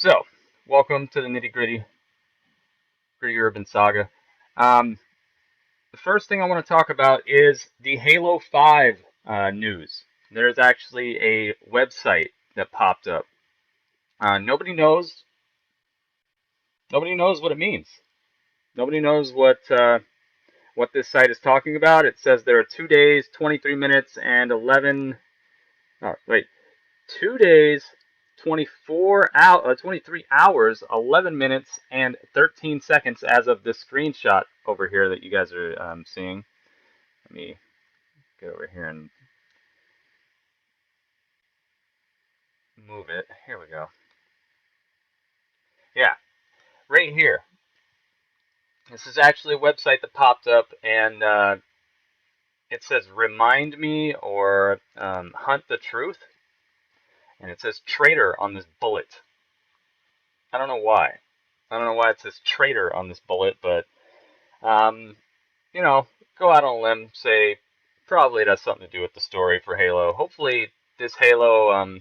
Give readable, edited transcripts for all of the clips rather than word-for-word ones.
So, welcome to the gritty urban saga. Um, the first thing I want to talk about is the Halo 5 news. There's actually a website that popped up. Nobody knows. Nobody knows what it means. Nobody knows what this site is talking about. It says there are 2 days, 23 minutes, and 11. Oh, wait, 2 days, 23 hours, 11 minutes, and 13 seconds as of this screenshot over here that you guys are seeing. Let me get over here and move it. Here we go. Yeah, right here. This is actually a website that popped up, and it says "Remind Me" or "Hunt the Truth," and it says "Traitor" on this bullet. I don't know why. I don't know why it says "Traitor" on this bullet, but um, you know, go out on a limb, say probably it has something to do with the story for Halo. Hopefully, this Halo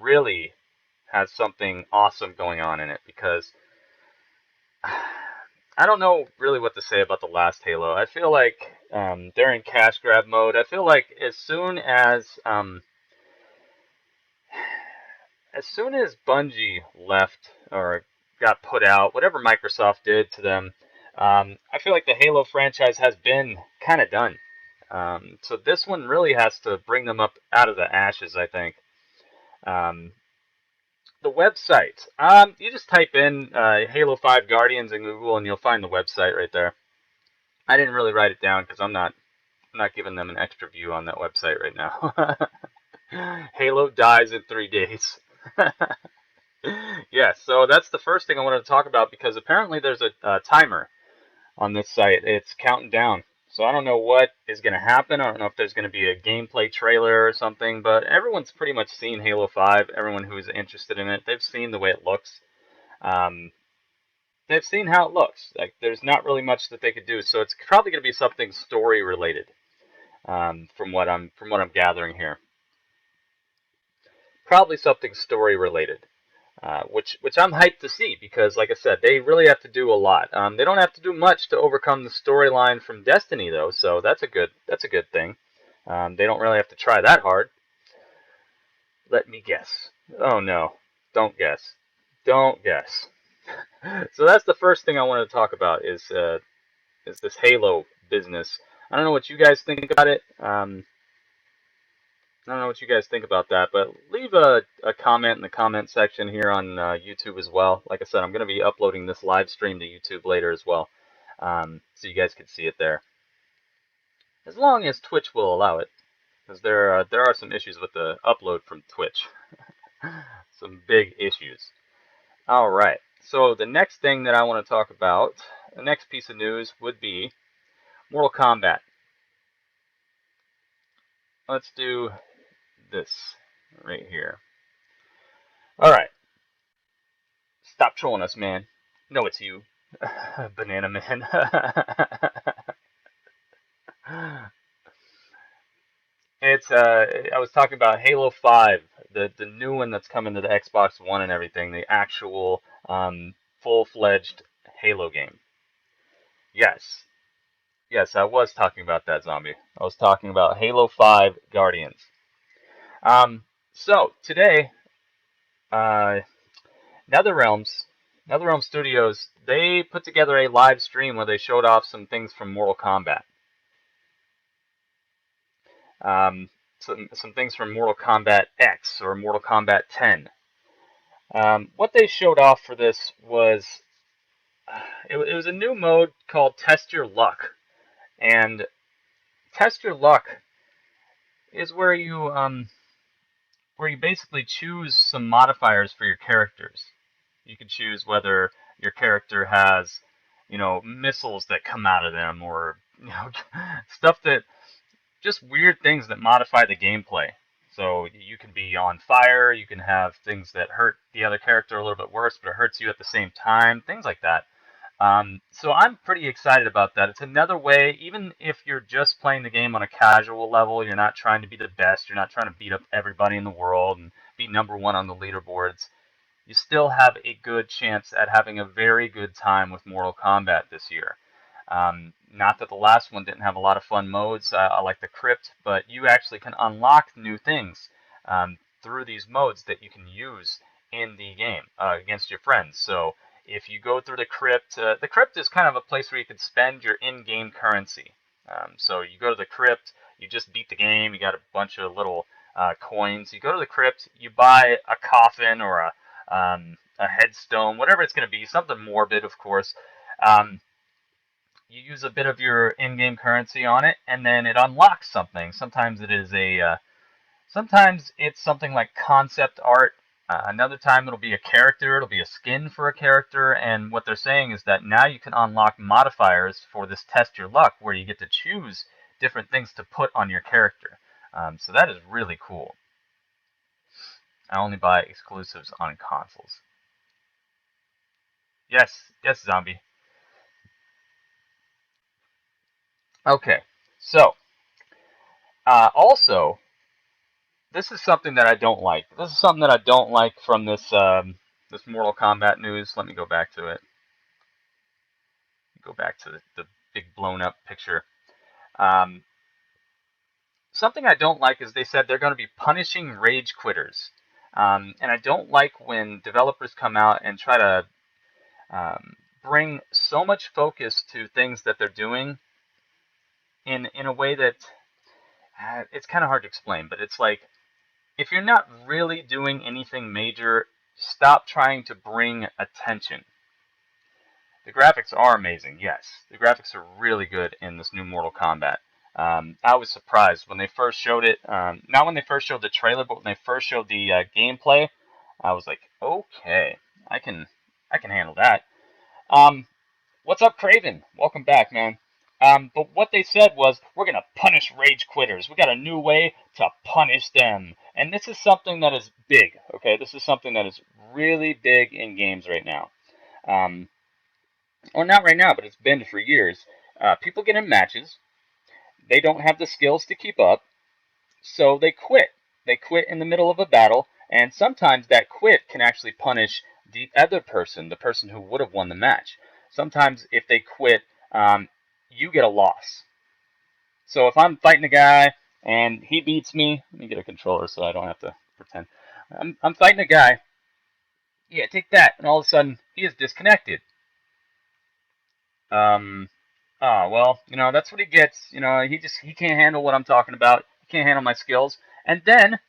really has something awesome going on in it, because I don't know really what to say about the last Halo. I feel like they're in cash grab mode. I feel like as soon as Bungie left or got put out, whatever Microsoft did to them, I feel like the Halo franchise has been kind of done. So this one really has to bring them up out of the ashes, I think. Um, the website. You just type in Halo 5 Guardians in Google and you'll find the website right there. I didn't really write it down because I'm not giving them an extra view on that website right now. Halo dies in 3 days. Yeah, so that's the first thing I wanted to talk about, because apparently there's a timer on this site. It's counting down. So I don't know what is going to happen. I don't know if there's going to be a gameplay trailer or something, but everyone's pretty much seen Halo 5. Everyone who's interested in it, they've seen the way it looks. Um, they've seen how it looks. Like, there's not really much that they could do. So it's probably going to be something story related, from what I'm gathering here. Probably something story related. Which I'm hyped to see, because, like I said, they really have to do a lot. They don't have to do much to overcome the storyline from Destiny, though, so that's a good thing. They don't really have to try that hard. Let me guess. Oh no, don't guess. So that's the first thing I wanted to talk about is this Halo business. I don't know what you guys think about it. I don't know what you guys think about that, but leave a comment in the comment section here on YouTube as well. Like I said, I'm going to be uploading this live stream to YouTube later as well, so you guys can see it there, as long as Twitch will allow it, because there are some issues with the upload from Twitch, some big issues. All right, so the next thing that I want to talk about, the next piece of news would be Mortal Kombat. Let's do this right here. All right. Stop trolling us, man. No, it's you, Banana Man. It's I was talking about Halo 5, the new one that's coming to the Xbox One and everything, the actual full-fledged Halo game. Yes, yes, I was talking about that, zombie. I was talking about Halo 5 Guardians. So today, uh, NetherRealms, NetherRealm Studios, they put together a live stream where they showed off some things from Mortal Kombat. Some things from Mortal Kombat X or Mortal Kombat 10. What they showed off for this was it was a new mode called Test Your Luck, and Test Your Luck is where you basically choose some modifiers for your characters. You can choose whether your character has, missiles that come out of them, or stuff that just weird things that modify the gameplay. So you can be on fire, you can have things that hurt the other character a little bit worse, but it hurts you at the same time, things like that. So I'm pretty excited about that. It's another way, even if you're just playing the game on a casual level, you're not trying to be the best, you're not trying to beat up everybody in the world and be number one on the leaderboards. you still have a good chance at having a very good time with Mortal Kombat this year. Not that the last one didn't have a lot of fun modes, I like the Crypt, but you actually can unlock new things through these modes that you can use in the game against your friends. So if you go through the Crypt is kind of a place where you can spend your in-game currency. So you go to the Crypt, you just beat the game, you got a bunch of little coins. You go to the Crypt, you buy a coffin or a headstone, whatever it's going to be, something morbid, of course. You use a bit of your in-game currency on it, and then it unlocks something. Sometimes it is sometimes it's something like concept art. Another time it'll be a character, it'll be a skin for a character, and what they're saying is that now you can unlock modifiers for this test your luck, where you get to choose different things to put on your character. So that is really cool. I only buy exclusives on consoles. Yes, zombie. Okay, so also, this is something that I don't like. This is something that I don't like from this this Mortal Kombat news. Let me go back to it. Go back to the big blown up picture. Something I don't like is they said they're going to be punishing rage quitters. And I don't like when developers come out and try to bring so much focus to things that they're doing in a way that it's kind of hard to explain, but it's like, if you're not really doing anything major, stop trying to bring attention. The graphics are amazing, yes. The graphics are really good in this new Mortal Kombat. I was surprised when they first showed it. Not when they first showed the trailer, but when they first showed the gameplay. I was like, okay, I can handle that. What's up, Craven? Welcome back, man. But what they said was, we're going to punish rage quitters. We got a new way to punish them. And this is something that is big, okay? This is something that is really big in games right now. Or not right now, but it's been for years. People get in matches. They don't have the skills to keep up, so they quit. They quit in the middle of a battle, and sometimes that quit can actually punish the other person, the person who would have won the match. Sometimes if they quit, you get a loss. So if I'm fighting a guy and he beats me, let me get a controller so I don't have to pretend. I'm fighting a guy. Yeah, take that, and all of a sudden he is disconnected. Well, that's what he gets. He can't handle what I'm talking about. He can't handle my skills. And then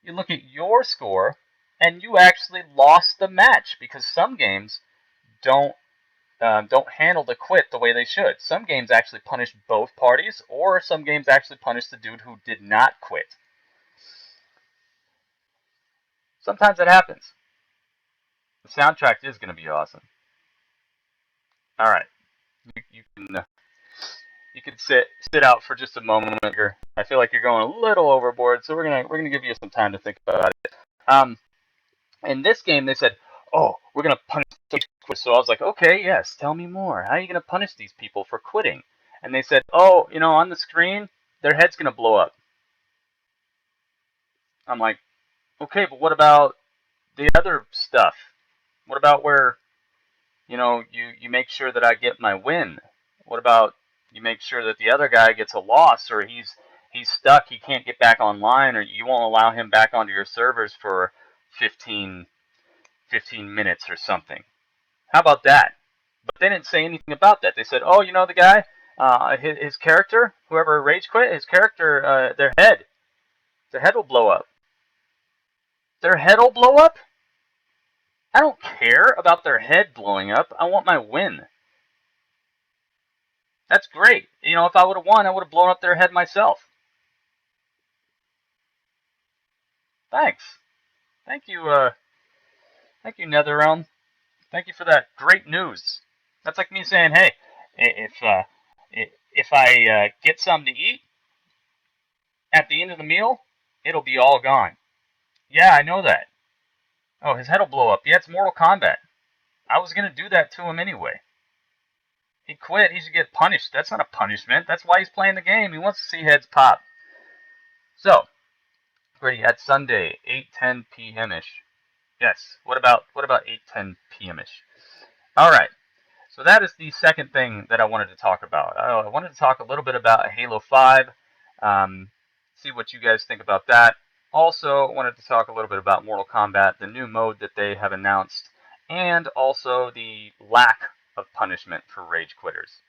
you look at your score, and you actually lost the match because some games don't handle the quit the way they should. Some games actually punish both parties, or some games actually punish the dude who did not quit. Sometimes it happens. The soundtrack is going to be awesome. All right, you can sit out for just a moment here. I feel like you're going a little overboard, so we're gonna give you some time to think about it. In this game, they said, "Oh, we're gonna punish quitters." So I was like, "Okay, yes, tell me more. How are you gonna punish these people for quitting?" And they said, "Oh, on the screen, their head's gonna blow up." I'm like, "Okay, but what about the other stuff? What about where, you make sure that I get my win? What about you make sure that the other guy gets a loss, or he's stuck, he can't get back online, or you won't allow him back onto your servers for 15 minutes or something? How about that?" But they didn't say anything about that. They said, "Oh, the guy, his character, whoever rage quit, his character, their head will blow up." Their head will blow up? I don't care about their head blowing up. I want my win. That's great. If I would have won, I would have blown up their head myself. Thanks. Thank you, NetherRealm. Thank you for that great news. That's like me saying, "Hey, if I get something to eat at the end of the meal, it'll be all gone." Yeah, I know that. Oh, his head will blow up. Yeah, it's Mortal Kombat. I was gonna do that to him anyway. He quit. He should get punished. That's not a punishment. That's why he's playing the game. He wants to see heads pop. So, Brady, at Sunday, 8:10 p.m. ish. Yes. What about 8:10 p.m.ish? All right. So that is the second thing that I wanted to talk about. I wanted to talk a little bit about Halo 5, see what you guys think about that. Also, wanted to talk a little bit about Mortal Kombat, the new mode that they have announced, and also the lack of punishment for rage quitters.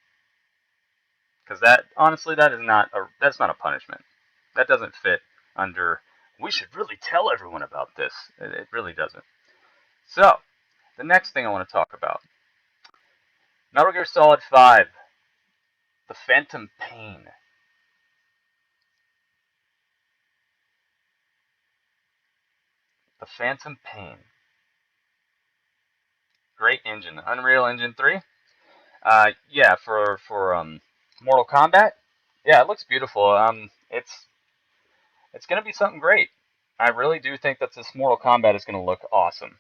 Because that, honestly, that's not a punishment. That doesn't fit under, we should really tell everyone about this. It really doesn't. So, the next thing I want to talk about. Metal Gear Solid 5. The Phantom Pain. The Phantom Pain. Great engine. Unreal Engine 3. Yeah, for Mortal Kombat. Yeah, it looks beautiful. It's gonna be something great. I really do think that this Mortal Kombat is gonna look awesome.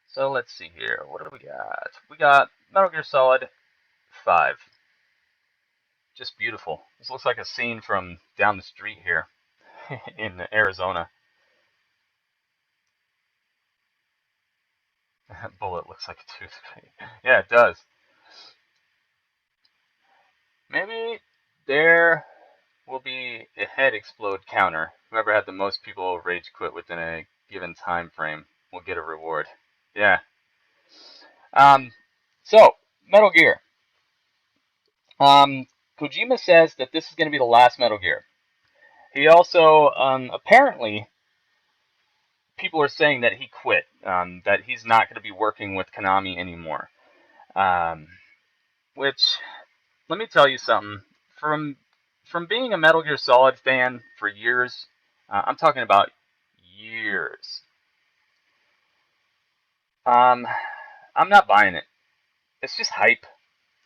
So let's see here. What do we got? We got Metal Gear Solid 5. Just beautiful. This looks like a scene from down the street here in Arizona. That bullet looks like a toothpick. Yeah, it does. Maybe there will be a head explode counter. Whoever had the most people rage quit within a given time frame will get a reward. Yeah. Um, so, Metal Gear. Kojima says that this is going to be the last Metal Gear. He also, apparently, people are saying that he quit, that he's not going to be working with Konami anymore. Um, which, let me tell you something. From being a Metal Gear Solid fan for years, I'm talking about years. I'm not buying it. It's just hype.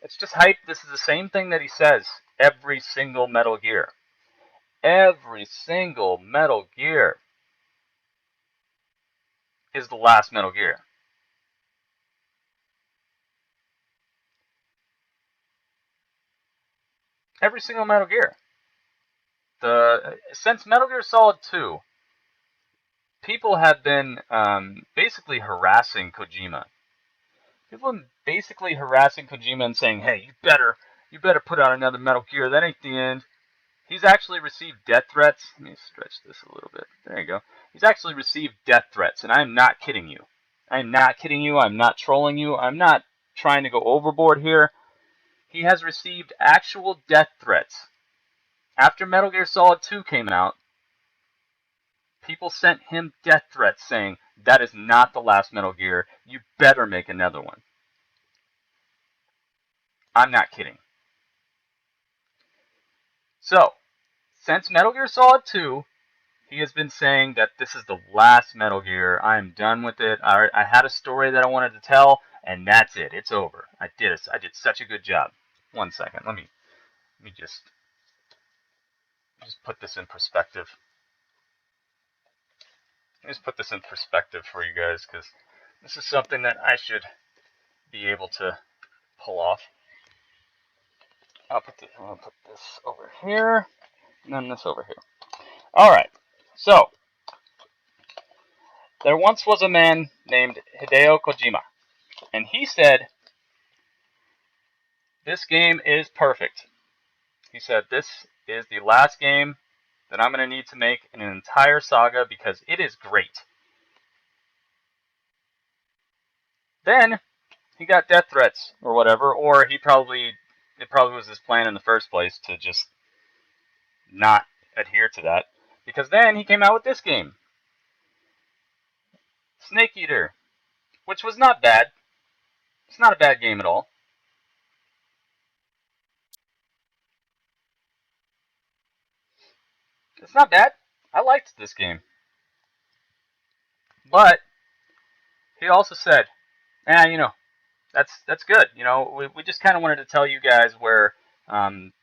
It's just hype. This is the same thing that he says every single Metal Gear. Every single Metal Gear is the last Metal Gear. Every single Metal Gear. Since Metal Gear Solid 2, people have been basically harassing Kojima. People have been basically harassing Kojima and saying, "Hey, you better put out another Metal Gear. That ain't the end." He's actually received death threats. Let me stretch this a little bit. There you go. He's actually received death threats, and I am not kidding you. I am not kidding you. I'm not trolling you. I'm not trying to go overboard here. He has received actual death threats. After Metal Gear Solid 2 came out, people sent him death threats saying, "That is not the last Metal Gear. You better make another one." I'm not kidding. So, since Metal Gear Solid 2, he has been saying that this is the last Metal Gear. I am done with it. I had a story that I wanted to tell, and that's it. It's over. I did such a good job. One second. Let me just put this in perspective. Let me just put this in perspective for you guys, because this is something that I should be able to pull off. I'll put this over here, and then this over here. All right. So, there once was a man named Hideo Kojima, and he said, "This game is perfect." He said, "This is the last game that I'm going to need to make in an entire saga because it is great." Then he got death threats or whatever, or it probably was his plan in the first place to just not adhere to that, because then he came out with this game, Snake Eater, which was not bad. It's not a bad game at all. It's not bad. I liked this game. But he also said, that's good. We just kind of wanted to tell you guys where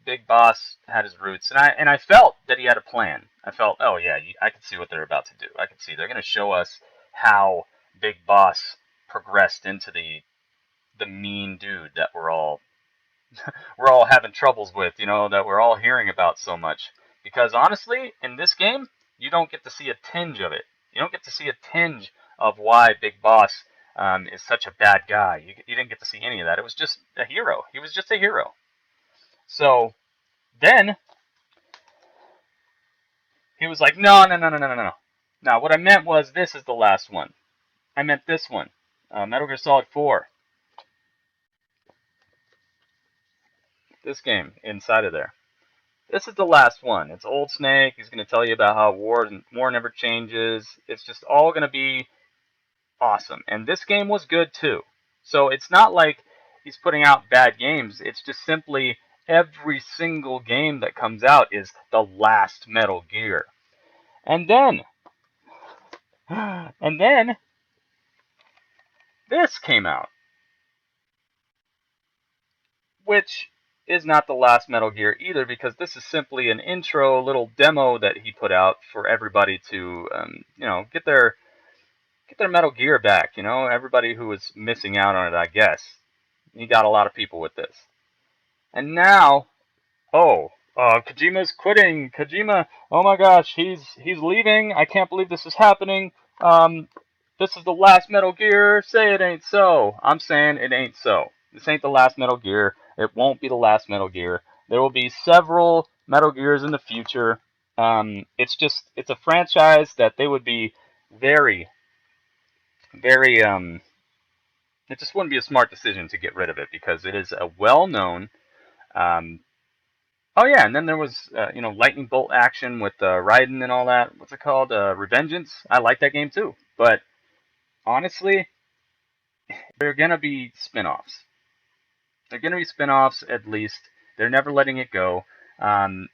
Big Boss had his roots, and I felt that he had a plan. I felt, oh yeah, I can see what they're about to do. I can see they're going to show us how Big Boss progressed into the mean dude that we're all having troubles with, that we're all hearing about so much. Because honestly, in this game, you don't get to see a tinge of it. You don't get to see a tinge of why Big Boss is such a bad guy. You didn't get to see any of that. It was just a hero. He was just a hero. So then he was like, no, no, no, no, no, no, no. Now, what I meant was this is the last one. I meant this one. Metal Gear Solid 4. This game inside of there. This is the last one. It's Old Snake. He's going to tell you about how war never changes. It's just all going to be awesome. And this game was good too. So it's not like he's putting out bad games. It's just simply every single game that comes out is the last Metal Gear. And then this came out, which is not the last Metal Gear either, because this is simply an intro little demo that he put out for everybody to, get their Metal Gear back. Everybody who was missing out on it, I guess. He got a lot of people with this, and now, Kojima's quitting. Kojima, oh my gosh, he's leaving. I can't believe this is happening. This is the last Metal Gear. Say it ain't so. I'm saying it ain't so. This ain't the last Metal Gear. It won't be the last Metal Gear. There will be several Metal Gears in the future. It's a franchise that they would be very, very, it just wouldn't be a smart decision to get rid of it, because it is a well-known, oh yeah, and then there was, lightning bolt action with Raiden and all that. What's it called? Revengeance. I like that game too. But honestly, they're gonna be spin-offs. They're gonna be spin-offs at least. They're never letting it go. And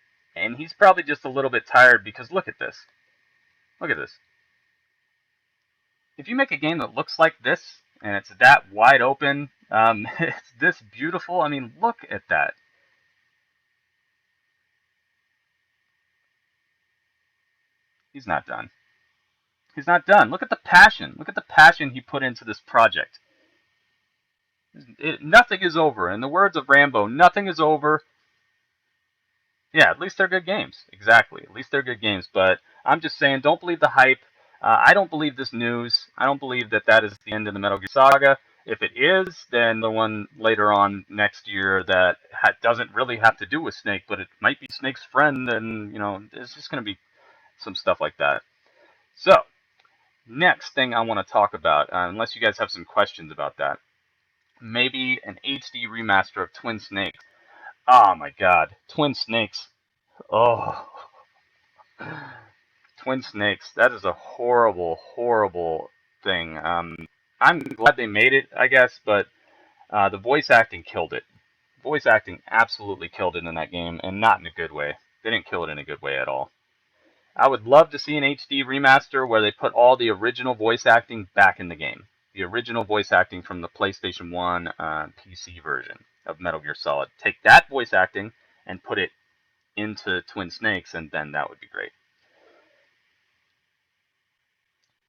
he's probably just a little bit tired, because look at this. Look at this. If you make a game that looks like this, and it's that wide open, it's this beautiful. I mean, look at that. He's not done. He's not done. Look at the passion. Look at the passion he put into this project. Nothing is over. In the words of Rambo, nothing is over. Yeah, at least they're good games. Exactly. At least they're good games. But I'm just saying, don't believe the hype. I don't believe this news. I don't believe that is the end of the Metal Gear saga. If it is, then the one later on next year that doesn't really have to do with Snake, but it might be Snake's friend, and, it's just going to be some stuff like that. So, next thing I want to talk about, unless you guys have some questions about that, maybe an HD remaster of Twin Snakes. Oh my god, Twin Snakes. Oh, Twin Snakes. That is a horrible, horrible thing. I'm glad they made it, I guess, but the voice acting killed it. Voice acting absolutely killed it in that game, and not in a good way. They didn't kill it in a good way at all. I would love to see an HD remaster where they put all the original voice acting back in the game. The original voice acting from the PlayStation 1 PC version of Metal Gear Solid. Take that voice acting and put it into Twin Snakes, and then that would be great.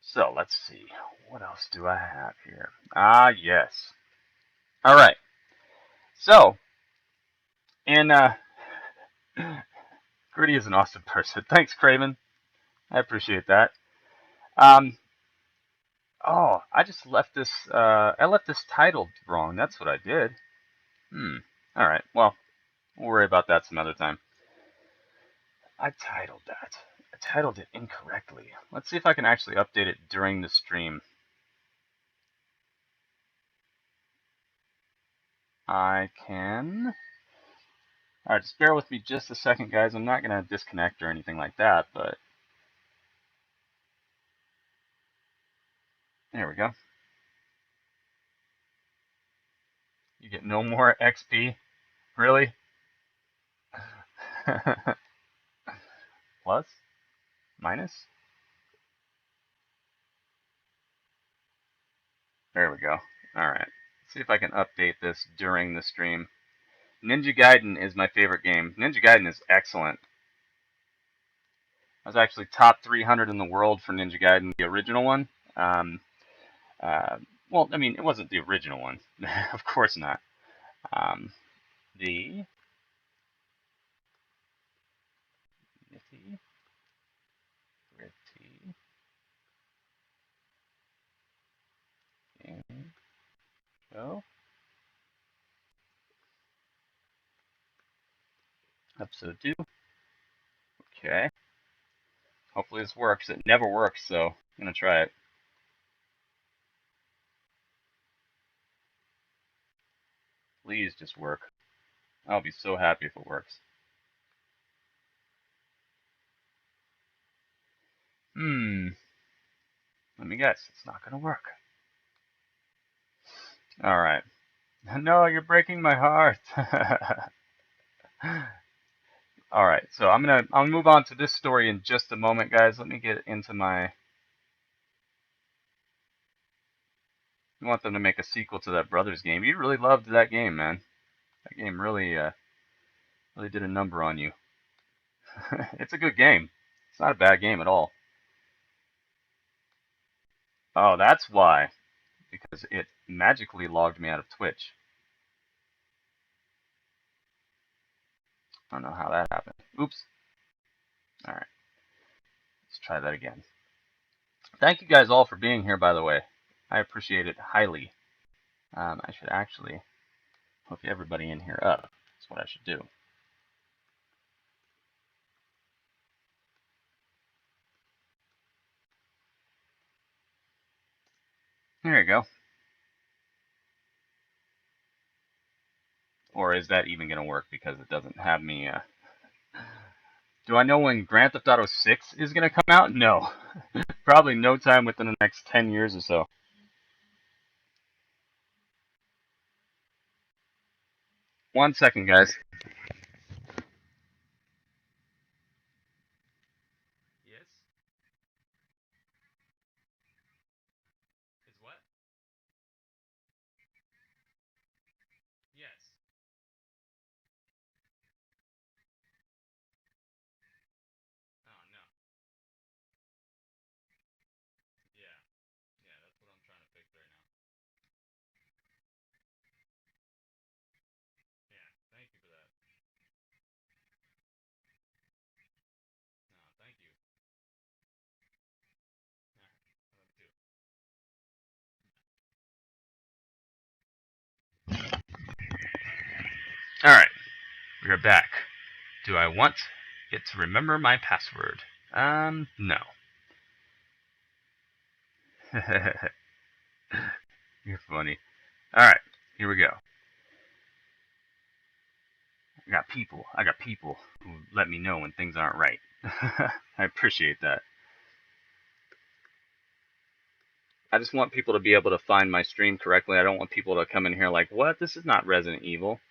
So, let's see. What else do I have here? Ah, yes. Alright. So, and, Gritty is an awesome person. Thanks, Craven. I appreciate that. I just left this, I left this title wrong. That's what I did. Alright, well, we'll worry about that some other time. I titled it incorrectly. Let's see if I can actually update it during the stream. I can. Alright, just bear with me just a second, guys. I'm not going to disconnect or anything like that, but... There we go. You get no more XP? Really? Plus? Minus? There we go. Alright. Let's see if I can update this during the stream. Ninja Gaiden is my favorite game. Ninja Gaiden is excellent. I was actually top 300 in the world for Ninja Gaiden, the original one. Well, I mean, it wasn't the original one. Of course not. The Nitty, Gritty. go. Episode 2. Okay. Hopefully this works. It never works, so I'm gonna try it. Please just work. I'll be so happy if it works. Let me guess. It's not gonna work. Alright. No, you're breaking my heart. Alright, so I'll move on to this story in just a moment, guys. Let me get into my... I want them to make a sequel to that Brothers game. You really loved that game, man. That game really, really did a number on you. It's a good game. It's not a bad game at all. Oh, that's why. Because it magically logged me out of Twitch. I don't know how that happened. Oops. Alright. Let's try that again. Thank you guys all for being here, by the way. I appreciate it highly. I should actually hook everybody in here up. That's what I should do. There you go. Or is that even going to work because it doesn't have me... Do I know when Grand Theft Auto 6 is going to come out? No. Probably no time within the next 10 years or so. One second, guys. Yes? Is what? Yes. Oh, no. Yeah. Yeah, that's what I'm trying to fix right now. Yeah, thank you for that. No, thank you. Yeah, I love you too. Alright, we are back. Do I want it to remember my password? No. You're funny. Alright, here we go. I got people who let me know when things aren't right. I appreciate that. I just want people to be able to find my stream correctly. I don't want people to come in here like, what? This is not Resident Evil.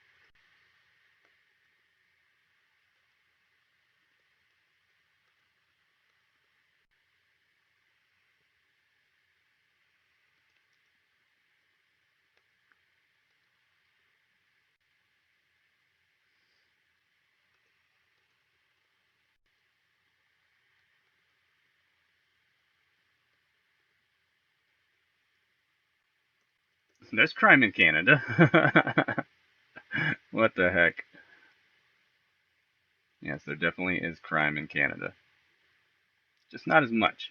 There's crime in Canada. What the heck? Yes, there definitely is crime in Canada. Just not as much.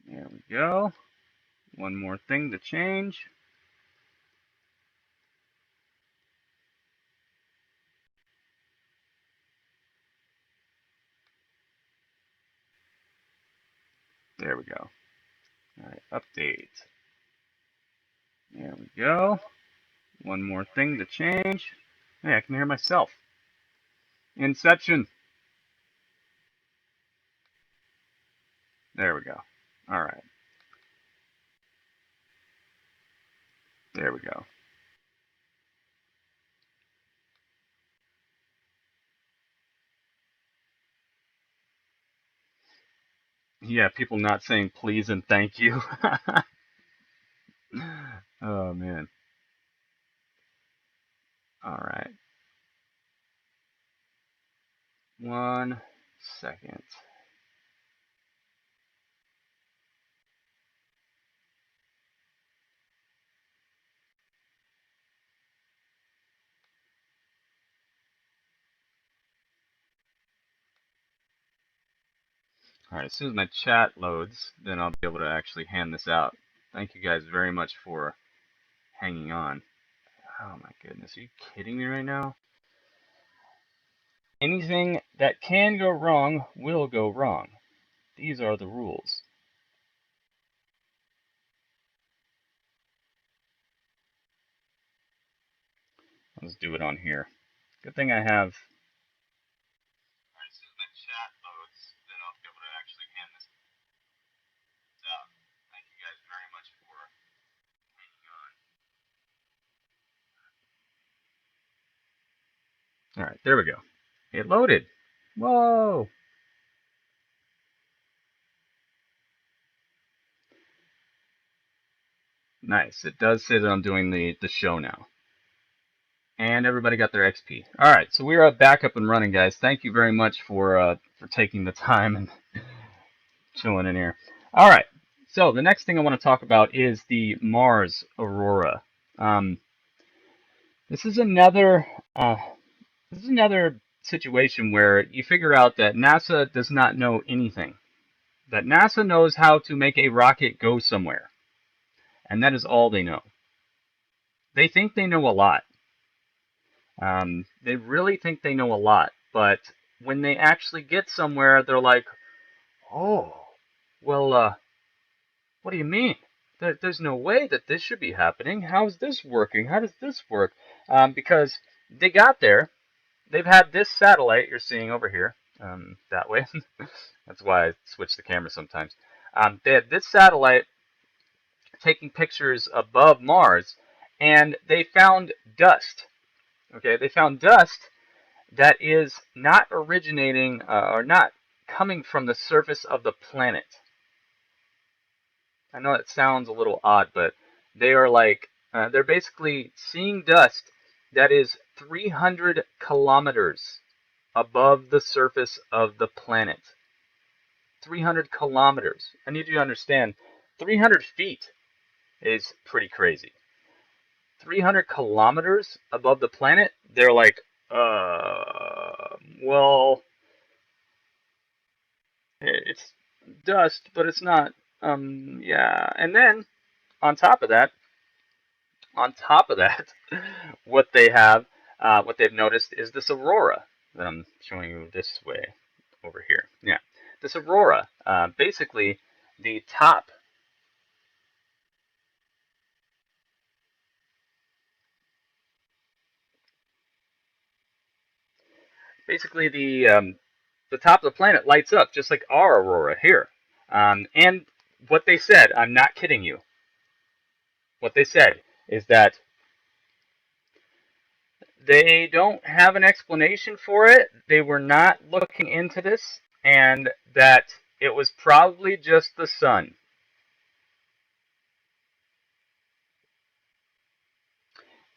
There we go. One more thing to change. There we go. Alright, update. There we go. One more thing to change. Hey, I can hear myself. Inception. There we go. Alright. There we go. Yeah, people not saying please and thank you. Oh, man. Alright. 1 second. Alright, as soon as my chat loads, then I'll be able to actually hand this out. Thank you guys very much for hanging on. Oh my goodness, are you kidding me right now? Anything that can go wrong will go wrong. These are the rules. Let's do it on here. Good thing I have. Alright, as soon as my chat loads, then I'll be able to actually hand this out. Thank you guys very much for hanging on. Alright, there we go. It loaded. Whoa! Nice. It does say that I'm doing the show now. And everybody got their XP. Alright, so we are back up and running, guys. Thank you very much for taking the time and chilling in here. Alright, so the next thing I want to talk about is the Mars Aurora. This is another situation where you figure out that NASA does not know anything. That NASA knows how to make a rocket go somewhere. And that is all they know. They think they know a lot. They really think they know a lot, but when they actually get somewhere, they're like, oh, well, what do you mean? There's no way that this should be happening. How is this working? How does this work? Because they got there. They've had this satellite you're seeing over here, that way. That's why I switch the camera sometimes. They had this satellite taking pictures above Mars, and they found dust. Okay, they found dust that is not originating or not coming from the surface of the planet. I know it sounds a little odd, but they are like, they're basically seeing dust that is 300 kilometers above the surface of the planet. 300 kilometers. I need you to understand, 300 feet is pretty crazy. 300 kilometers above the planet, they're like, well, it's dust, but it's not, yeah. And then, on top of that, what they have, what they've noticed is this aurora that I'm showing you this way, over here. Yeah, this aurora, basically, the top. Basically, the top of the planet lights up just like our aurora here. And what they said, I'm not kidding you. What they said is that they don't have an explanation for it. They were not looking into this, and that it was probably just the sun.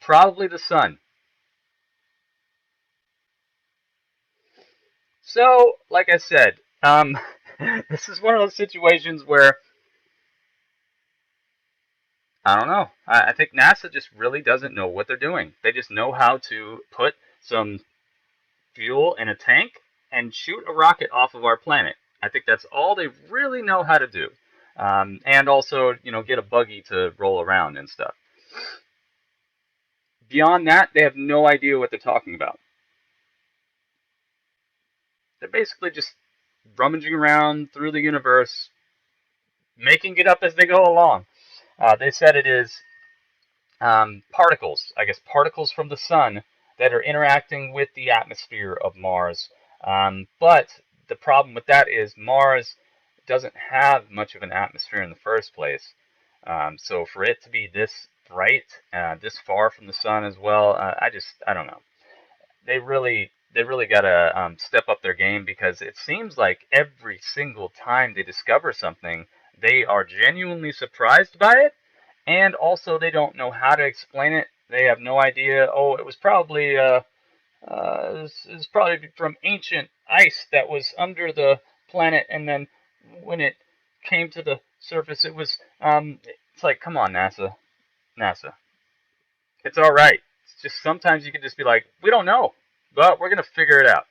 Probably the sun. So, like I said, this is one of those situations where I don't know. I think NASA just really doesn't know what they're doing. They just know how to put some fuel in a tank and shoot a rocket off of our planet. I think that's all they really know how to do. And also, get a buggy to roll around and stuff. Beyond that, they have no idea what they're talking about. They're basically just rummaging around through the universe, making it up as they go along. They said it is particles, I guess particles from the sun that are interacting with the atmosphere of Mars. But the problem with that is Mars doesn't have much of an atmosphere in the first place. So for it to be this bright, this far from the sun as well, I don't know. They really got to step up their game, because it seems like every single time they discover something, they are genuinely surprised by it, and also they don't know how to explain it. They have no idea. Oh, it was probably from ancient ice that was under the planet, and then when it came to the surface, it was. It's like, come on, NASA. It's all right. It's just sometimes you can just be like, we don't know, but we're gonna figure it out.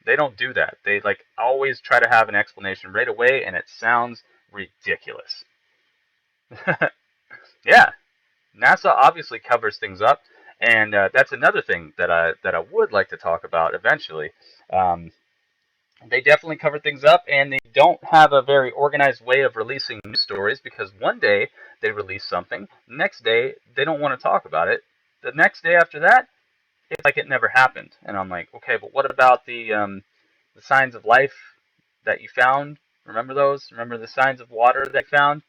They don't do that. They like always try to have an explanation right away, and it sounds ridiculous. Yeah, NASA obviously covers things up, and that's another thing that I would like to talk about eventually. Um, they definitely cover things up, and they don't have a very organized way of releasing news stories because one day they release something, next day they don't want to talk about it. The next day after that, it's like it never happened, and I'm like, okay, but what about the signs of life that you found? Remember those? Remember the signs of water that you found?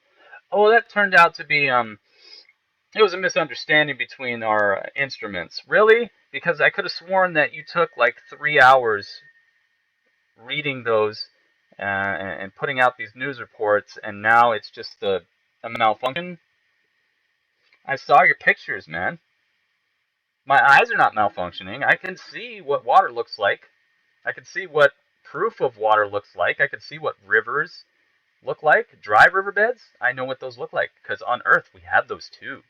Oh, that turned out to be it was a misunderstanding between our instruments. Really? Because I could have sworn that you took like 3 hours reading those and putting out these news reports, and now it's just a malfunction. I saw your pictures, man. My eyes are not malfunctioning. I can see what water looks like. I can see what proof of water looks like. I can see what rivers look like. Dry riverbeds, I know what those look like because on Earth we have those too.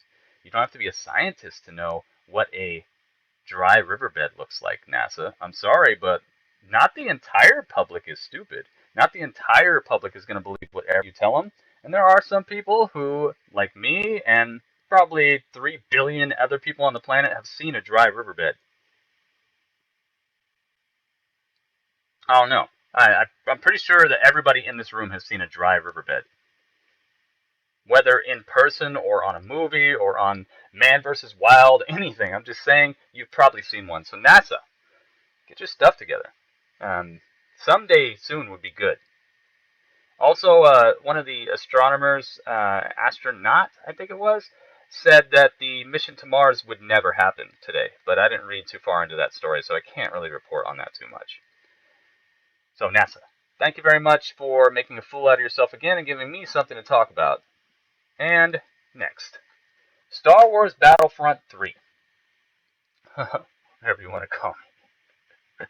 You don't have to be a scientist to know what a dry riverbed looks like, NASA. I'm sorry, but not the entire public is stupid. Not the entire public is going to believe whatever you tell them. And there are some people who, like me and probably 3 billion other people on the planet, have seen a dry riverbed. I don't know. I'm pretty sure that everybody in this room has seen a dry riverbed. Whether in person or on a movie or on Man vs. Wild, anything. I'm just saying you've probably seen one. So NASA, get your stuff together. Someday soon would be good. Also, one of the astronomers, astronaut, I think it was, said that the mission to Mars would never happen today. But I didn't read too far into that story, so I can't really report on that too much. So, NASA, thank you very much for making a fool out of yourself again and giving me something to talk about. And next, Star Wars Battlefront 3. Whatever you want to call me.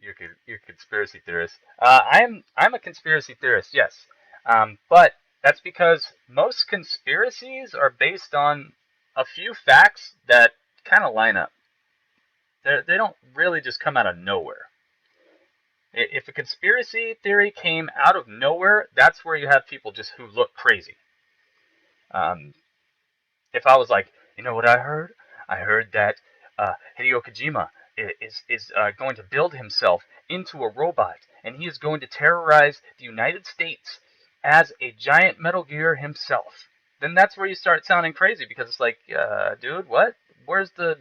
You're a conspiracy theorist. I'm a conspiracy theorist, yes, but that's because most conspiracies are based on a few facts that kind of line up. They don't really just come out of nowhere. If a conspiracy theory came out of nowhere, that's where you have people just who look crazy. If I was like, you know what I heard? I heard that Hideo Kojima is going to build himself into a robot, and he is going to terrorize the United States as a giant Metal Gear himself. Then that's where you start sounding crazy because it's like, dude, what? Where's the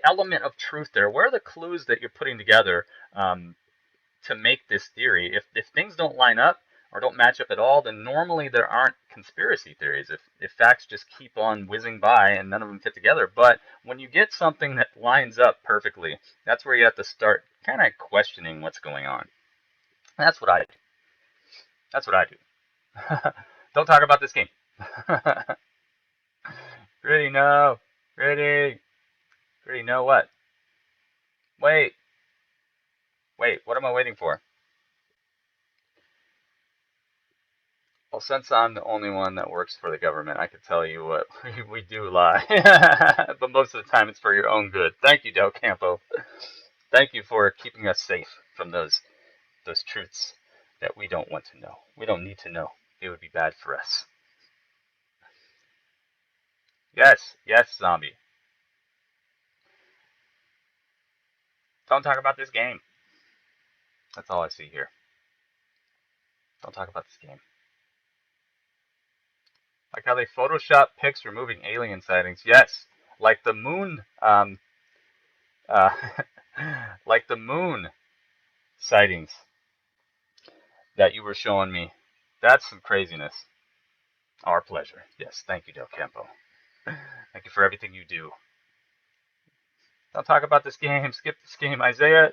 element of truth there? Where are the clues that you're putting together to make this theory? If things don't line up or don't match up at all, then normally there aren't conspiracy theories. If facts just keep on whizzing by and none of them fit together. But when you get something that lines up perfectly, that's where you have to start kind of questioning what's going on. That's what I do. That's what I do. Don't talk about this game. Gritty, no. Gritty. Gritty, no what? Wait. Wait, what am I waiting for? Well, since I'm the only one that works for the government, I could tell you what we do lie. But most of the time it's for your own good. Thank you, Del Campo. Thank you for keeping us safe from those truths that we don't want to know. We don't need to know. It would be bad for us. Yes, yes, zombie. Don't talk about this game. That's all I see here. Don't talk about this game. Like how they Photoshop pics removing alien sightings. Yes, like the moon, uh, like the moon sightings that you were showing me. That's some craziness. Our pleasure. Yes, thank you, Del Campo. Thank you for everything you do. Don't talk about this game. Skip this game, Isaiah.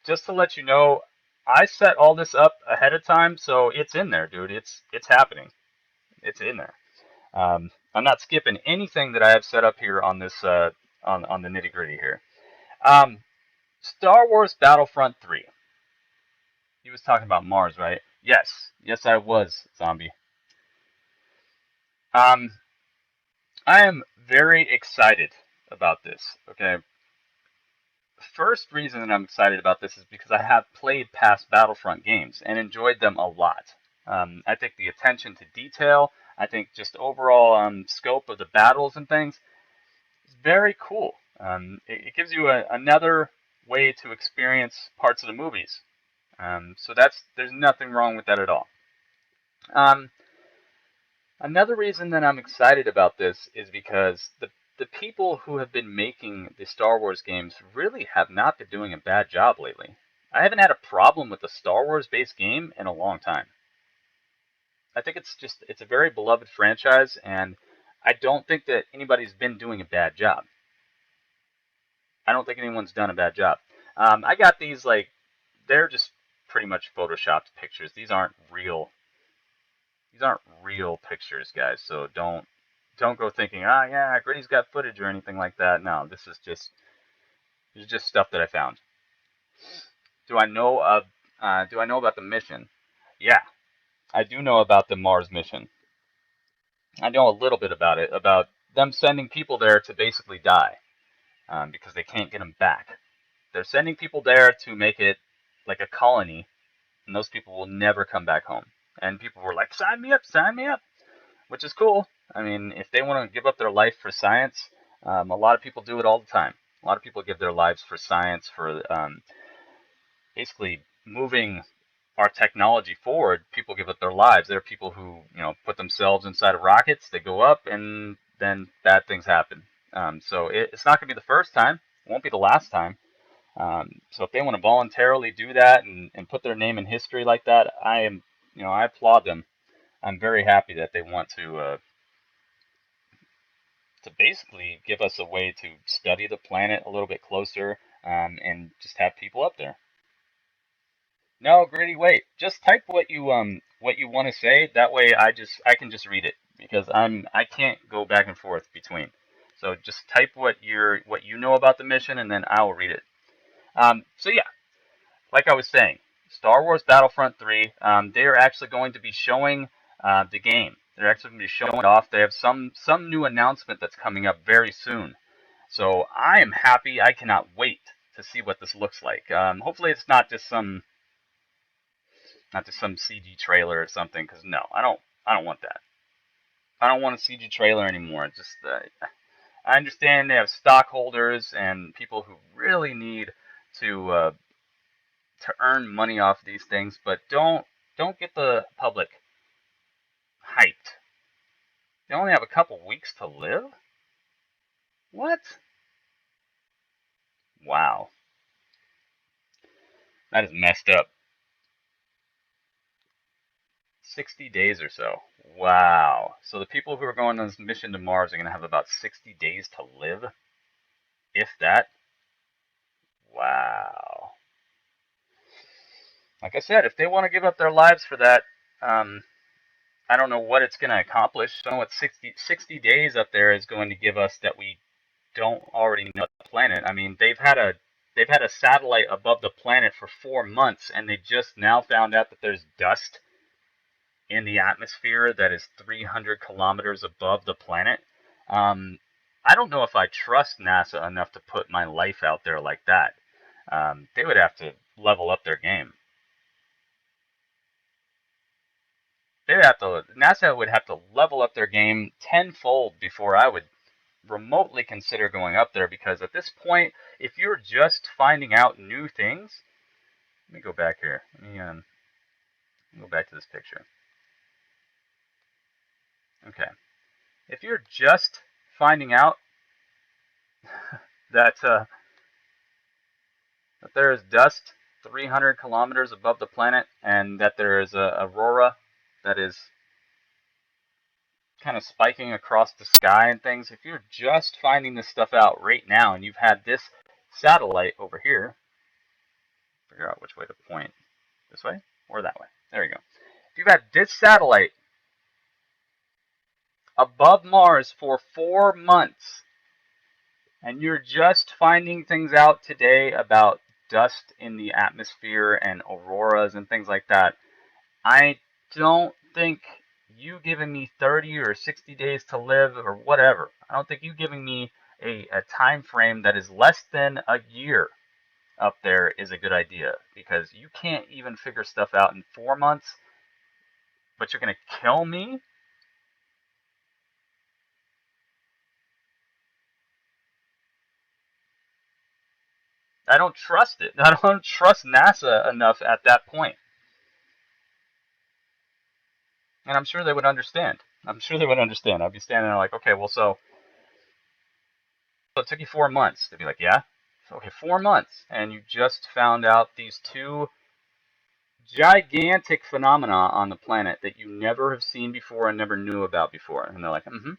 Just to let you know, I set all this up ahead of time, so it's in there, dude. It's happening. It's in there. I'm not skipping anything that I have set up here on this on the nitty gritty here. Star Wars Battlefront 3. He was talking about Mars, right? Yes, yes, I was, zombie. I am very excited about this. Okay. first reason that I'm excited about this is because I have played past Battlefront games and enjoyed them a lot. I think the attention to detail, I think just overall scope of the battles and things is very cool. It gives you another way to experience parts of the movies. So there's nothing wrong with that at all. Um, Another reason that I'm excited about this is because the people who have been making the Star Wars games really have not been doing a bad job lately. I haven't had a problem with a Star Wars based game in a long time. I think it's a very beloved franchise, and I don't think that anybody's been doing a bad job. I don't think anyone's done a bad job. I got these, like, they're just pretty much photoshopped pictures. These aren't real pictures, guys. So don't go thinking, ah, yeah, Gritty's got footage or anything like that. No, this is just stuff that I found. Do I know about the mission? Yeah, I do know about the Mars mission. I know a little bit about it, about them sending people there to basically die, because they can't get them back. They're sending people there to make it like a colony, and those people will never come back home. And people were like, sign me up, which is cool. I mean, if they want to give up their life for science, a lot of people do it all the time. A lot of people give their lives for science, for basically moving our technology forward. People give up their lives. There are people who, put themselves inside of rockets. They go up, and then bad things happen. So it's not going to be the first time. It won't be the last time. So if they want to voluntarily do that and put their name in history like that, I applaud them. I'm very happy that they want to basically give us a way to study the planet a little bit closer, and just have people up there. No, Gritty, wait. Just type what you want to say. That way, I can just read it, because I can't go back and forth between. So just type what you know about the mission, and then I will read it. So yeah, like I was saying, Star Wars Battlefront 3. They are actually going to be showing the game. They're actually going to be showing it off. They have some new announcement that's coming up very soon. So I am happy. I cannot wait to see what this looks like. Hopefully, it's not just some CG trailer or something. Because no, I don't want that. I don't want a CG trailer anymore. Just I understand they have stockholders and people who really need to earn money off these things, but don't get the public hyped. They only have a couple weeks to live? What? Wow. That is messed up. 60 days or so. Wow. So the people who are going on this mission to Mars are going to have about 60 days to live? If that? Wow. Like I said, if they want to give up their lives for that, I don't know what it's going to accomplish. I don't know what 60 days up there is going to give us that we don't already know the planet. I mean, they've had a satellite above the planet for 4 months, and they just now found out that there's dust in the atmosphere that is 300 kilometers above the planet. I don't know if I trust NASA enough to put my life out there like that. They would have to level up their game. NASA would have to level up their game tenfold before I would remotely consider going up there, because at this point, if you're just finding out new things, let me go back here. Let me go back to this picture. Okay, if you're just finding out that there is dust 300 kilometers above the planet, and that there is a aurora that is kind of spiking across the sky and things, if you're just finding this stuff out right now, and you've had this satellite over here, figure out which way to point, this way or that way, there you go. If you've had this satellite above Mars for 4 months, and you're just finding things out today about dust in the atmosphere and auroras and things like that, I don't think you giving me 30 or 60 days to live or whatever, I don't think you giving me a time frame that is less than a year up there is a good idea, because you can't even figure stuff out in 4 months, but you're going to kill me? I don't trust it. I don't trust NASA enough at that point. And I'm sure they would understand. I'm sure they would understand. I'd be standing there like, okay, well, so it took you 4 months. They'd be like, yeah? So, okay, 4 months. And you just found out these two gigantic phenomena on the planet that you never have seen before and never knew about before. And they're like, I'm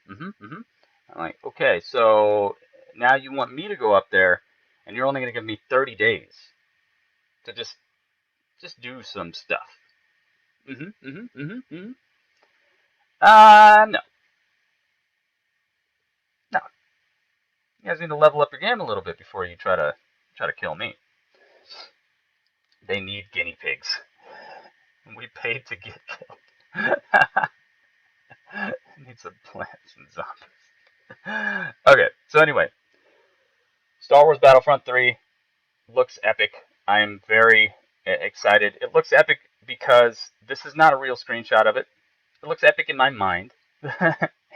like, okay, so now you want me to go up there, and you're only going to give me 30 days to just do some stuff. No. No. You guys need to level up your game a little bit before you try to kill me. They need guinea pigs. We paid to get killed. Need some plants and zombies. Okay, so anyway, Star Wars Battlefront 3 looks epic. I am very excited. It looks epic because this is not a real screenshot of it. It looks epic in my mind.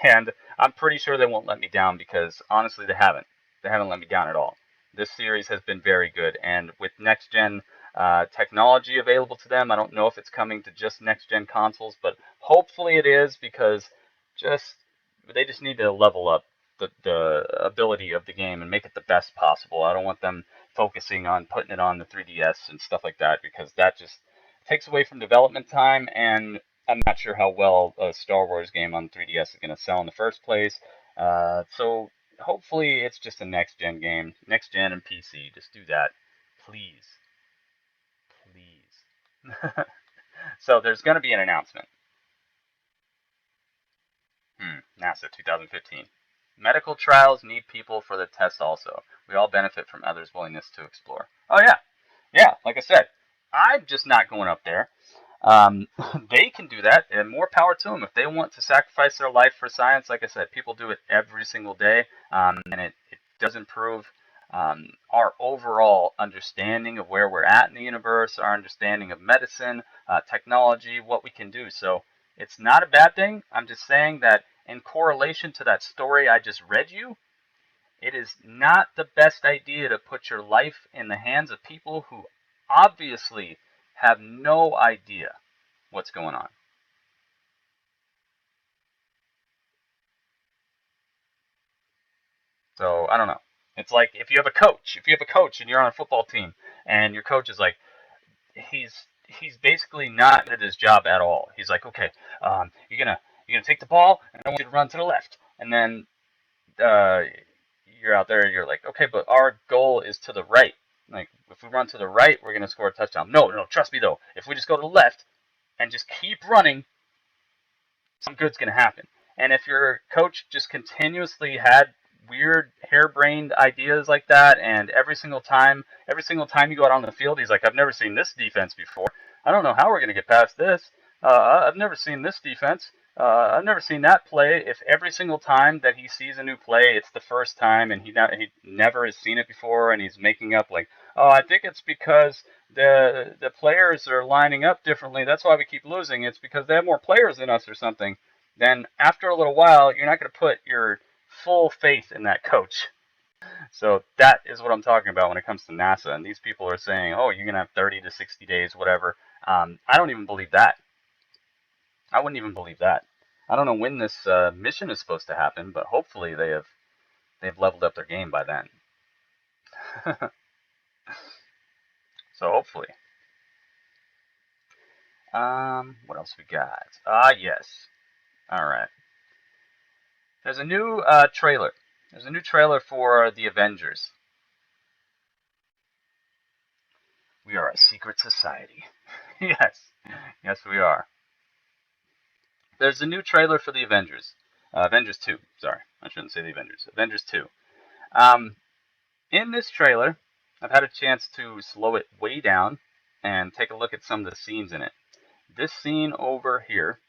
And I'm pretty sure they won't let me down, because honestly they haven't. They haven't let me down at all. This series has been very good, and with next-gen technology available to them, I don't know if it's coming to just next-gen consoles, but hopefully it is, because they just need to level up the ability of the game and make it the best possible. I don't want them focusing on putting it on the 3DS and stuff like that, because that just takes away from development time, and I'm not sure how well a Star Wars game on 3DS is going to sell in the first place. So hopefully it's just a next-gen game. Next-gen and PC. Just do that. Please. Please. So there's going to be an announcement. NASA 2015. Medical trials need people for the test also. We all benefit from others' willingness to explore. Oh, yeah. Yeah, like I said, I'm just not going up there. They can do that, and more power to them. If they want to sacrifice their life for science, like I said, people do it every single day, and it does improve our overall understanding of where we're at in the universe, our understanding of medicine, technology, what we can do. So it's not a bad thing. I'm just saying that in correlation to that story I just read you, it is not the best idea to put your life in the hands of people who obviously have no idea what's going on. So I don't know. It's like if you have a coach and you're on a football team, and your coach is like, he's basically not at his job at all. He's like, okay, you're gonna take the ball, and I want you to run to the left, and then you're out there, and you're like, okay, but our goal is to the right. Like, if we run to the right, we're gonna score a touchdown. No, trust me though. If we just go to the left and just keep running, some good's gonna happen. And if your coach just continuously had weird harebrained ideas like that, and every single time you go out on the field, he's like, I've never seen this defense before. I don't know how we're gonna get past this. I've never seen this defense. I've never seen that play. If every single time that he sees a new play, it's the first time, and he never has seen it before, and he's making up like, oh, I think it's because the players are lining up differently. That's why we keep losing. It's because they have more players than us or something. Then after a little while, you're not going to put your full faith in that coach. So that is what I'm talking about when it comes to NASA. And these people are saying, oh, you're going to have 30 to 60 days, whatever. I don't even believe that. I wouldn't even believe that. I don't know when this mission is supposed to happen, but hopefully they've leveled up their game by then. So hopefully. What else we got? Yes. All right. There's a new trailer. There's a new trailer for the Avengers. We are a secret society. Yes. Yes, we are. There's a new trailer for the Avengers. Avengers 2. Sorry, I shouldn't say the Avengers. Avengers 2. In this trailer, I've had a chance to slow it way down and take a look at some of the scenes in it. This scene over here,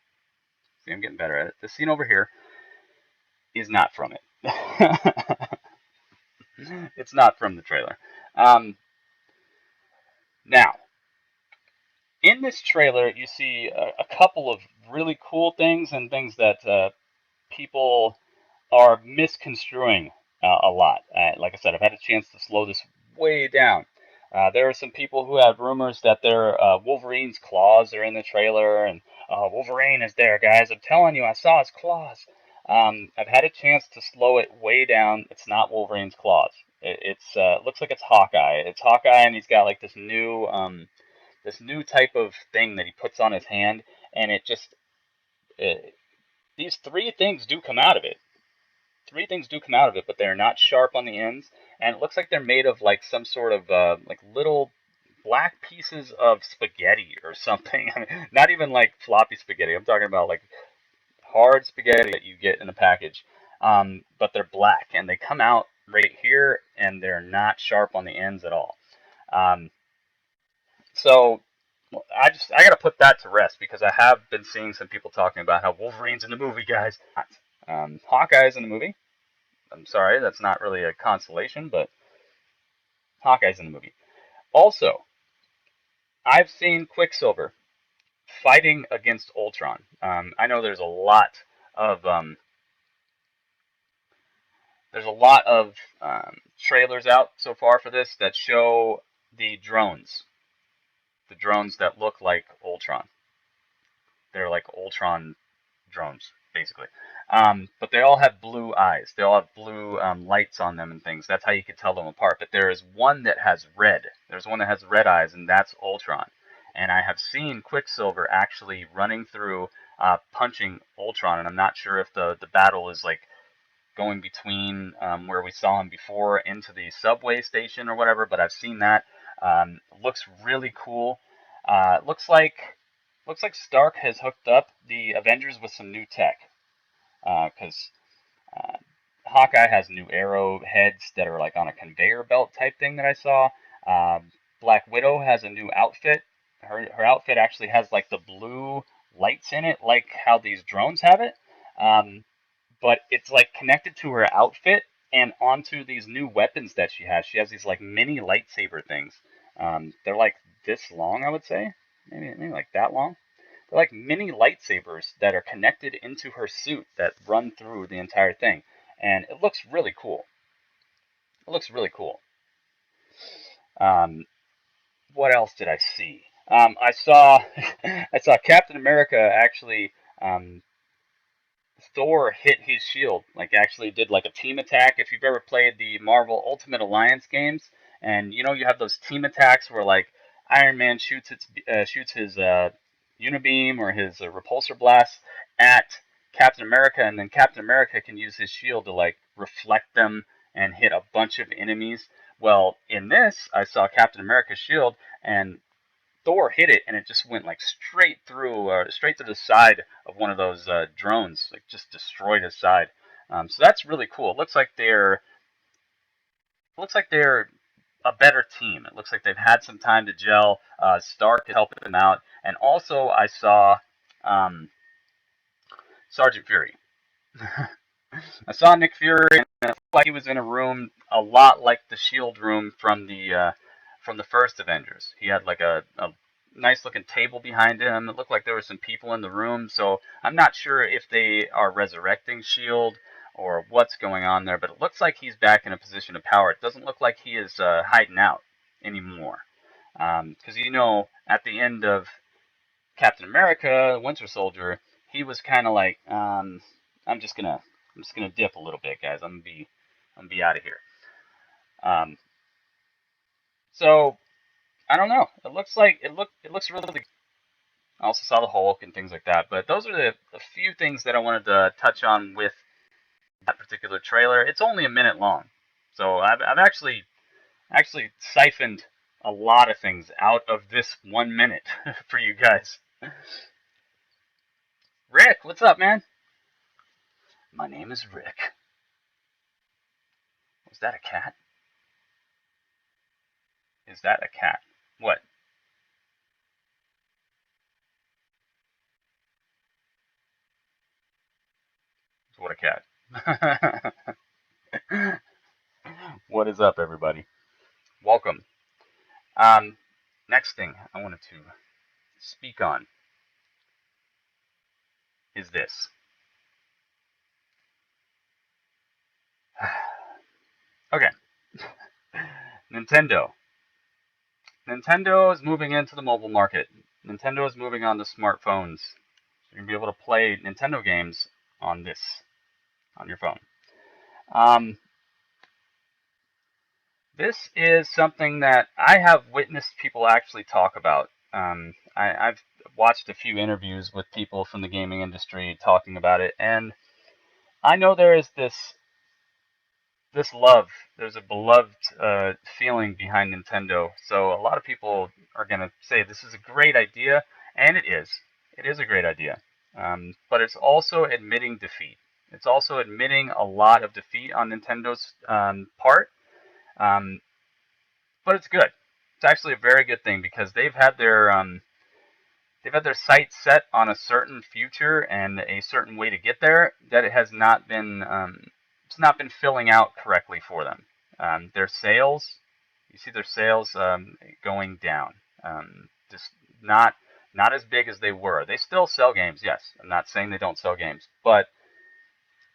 see, I'm getting better at it. This scene over here is not from it. It's not from the trailer. Now, in this trailer, you see a couple of really cool things and things that people are misconstruing a lot. Like I said, I've had a chance to slow this way down. There are some people who have rumors that their Wolverine's claws are in the trailer, and Wolverine is there, guys. I'm telling you, I saw his claws. I've had a chance to slow it way down. It's not Wolverine's claws. It looks like it's Hawkeye. It's Hawkeye, and he's got like this new type of thing that he puts on his hand, and these three things do come out of it. Three things do come out of it, but they're not sharp on the ends, and it looks like they're made of like some sort of like little black pieces of spaghetti or something. I mean, not even like floppy spaghetti. I'm talking about like hard spaghetti that you get in a package, but they're black and they come out right here, and they're not sharp on the ends at all. Um, so I gotta put that to rest because I have been seeing some people talking about how Wolverine's in the movie, guys. Hawkeye's in the movie. I'm sorry, that's not really a consolation, but Hawkeye's in the movie. Also, I've seen Quicksilver fighting against Ultron. I know of um, there's a lot of trailers out so far for this that show the drones that look like Ultron. They're like Ultron drones, basically. But they all have blue eyes. They all have blue lights on them and things. That's how you could tell them apart. But there is one that has red. There's one that has red eyes, and that's Ultron. And I have seen Quicksilver actually running through, punching Ultron. And I'm not sure if the battle is like going between where we saw him before into the subway station or whatever. But I've seen that. Looks really cool. Looks like Stark has hooked up the Avengers with some new tech, because Hawkeye has new arrow heads that are like on a conveyor belt type thing that I saw. Black Widow has a new outfit. Her outfit actually has like the blue lights in it, like how these drones have it. Um, but it's like connected to her outfit and onto these new weapons that she has. She has these like mini lightsaber things. They're like this long, I would say, maybe like that long. They're like mini lightsabers that are connected into her suit that run through the entire thing, and it looks really cool. It looks really cool. Um, what else did I see? I saw I saw Captain America actually. Thor hit his shield, like actually did like a team attack. If you've ever played the Marvel Ultimate Alliance games, and you have those team attacks where like Iron Man shoots his unibeam or his repulsor blast at Captain America, and then Captain America can use his shield to like reflect them and hit a bunch of enemies. Well, in this, I saw Captain America's shield, and Thor hit it, and it just went like straight through the side of one of those drones, like just destroyed his side. So that's really cool. It looks like they're a better team. It looks like they've had some time to gel. Stark is helping them out, and also I saw um, Sergeant Fury. I saw Nick Fury, and it looked like he was in a room a lot like the Shield room from the first Avengers. He had like a nice looking table behind him. It looked like there were some people in the room, so I'm not sure if they are resurrecting Shield or what's going on there, but it looks like he's back in a position of power. It doesn't look like he is hiding out anymore. Because at the end of Captain America, Winter Soldier, he was kind of like, I'm just gonna dip a little bit, guys. I'm gonna be out of here. Um, so I don't know. It looks really good. I also saw the Hulk and things like that. But those are the few things that I wanted to touch on with that particular trailer. It's only a minute long, so I've actually siphoned a lot of things out of this 1 minute for you guys. Rick, what's up, man? My name is Rick. Was that a cat? Is that a cat? What? What a cat. What is up, everybody? Welcome. Um, next thing I wanted to speak on is this. Okay. Nintendo. Nintendo is moving into the mobile market. Nintendo is moving on to smartphones. You're going to be able to play Nintendo games on your phone. This is something that I have witnessed people actually talk about. I've watched a few interviews with people from the gaming industry talking about it, and I know there is this love. There's a beloved feeling behind Nintendo. So a lot of people are going to say this is a great idea, and it is. It is a great idea. But it's also admitting defeat. It's also admitting a lot of defeat on Nintendo's part. Um, but it's good. It's actually a very good thing because they've had their sights set on a certain future and a certain way to get there that it has not been it's not been filling out correctly for them. Their sales, you see their sales going down. Just not as big as they were. They still sell games, yes. I'm not saying they don't sell games, but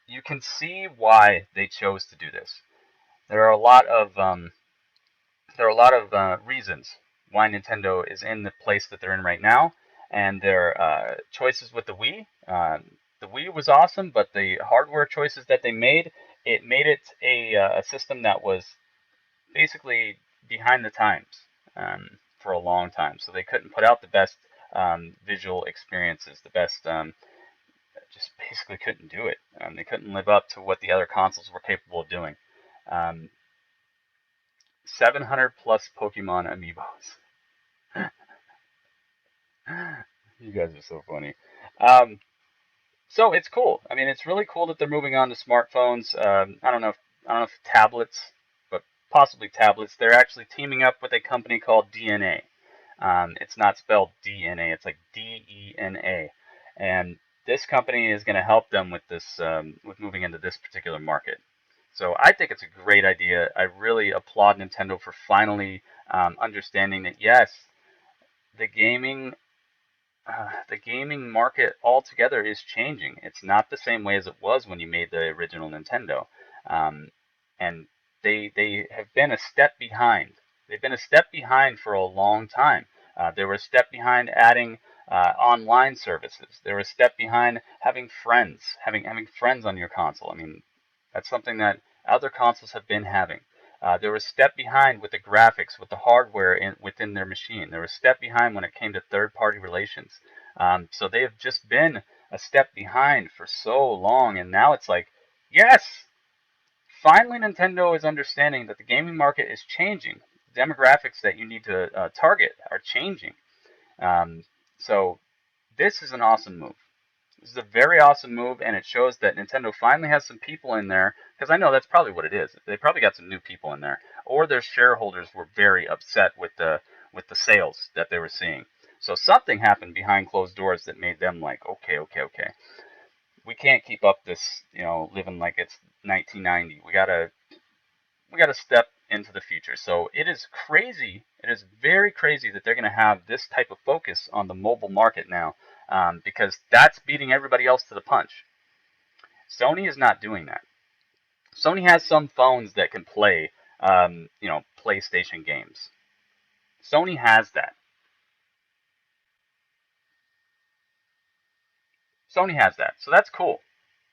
you can see why they chose to do this. There are a lot of reasons why Nintendo is in the place that they're in right now, and their choices with the Wii. The Wii was awesome, but the hardware choices that they made, it made it a system that was basically behind the times for a long time. So they couldn't put out the best visual experiences, the best, just basically couldn't do it. They couldn't live up to what the other consoles were capable of doing. 700 plus Pokemon amiibos. You guys are so funny. So it's cool. I mean, it's really cool that they're moving on to smartphones. I don't know if tablets, but possibly tablets. They're actually teaming up with a company called DNA. It's not spelled DNA. It's like DENA, and this company is going to help them with this, with moving into this particular market. So I think it's a great idea. I really applaud Nintendo for finally understanding that yes, the gaming the gaming market altogether is changing. It's not the same way as it was when you made the original Nintendo, and they have been a step behind. They've been a step behind for a long time. They were a step behind adding online services. They were a step behind having friends, having friends on your console. I mean, that's something that other consoles have been having. They were a step behind with the graphics, with the hardware within their machine. They were a step behind when it came to third-party relations. So they have just been a step behind for so long, and now it's like, yes, finally Nintendo is understanding that the gaming market is changing. The demographics that you need to target are changing. So this is an awesome move. This is a very awesome move, and it shows that Nintendo finally has some people in there, because I know that's probably what it is. They probably got some new people in there, or their shareholders were very upset with the sales that they were seeing. So something happened behind closed doors that made them like, okay, we can't keep up this, living like it's 1990. We gotta step into the future. So it is crazy. It is very crazy that they're going to have this type of focus on the mobile market now, because that's beating everybody else to the punch. Sony is not doing that. Sony has some phones that can play, PlayStation games. Sony has that. Sony has that. So that's cool.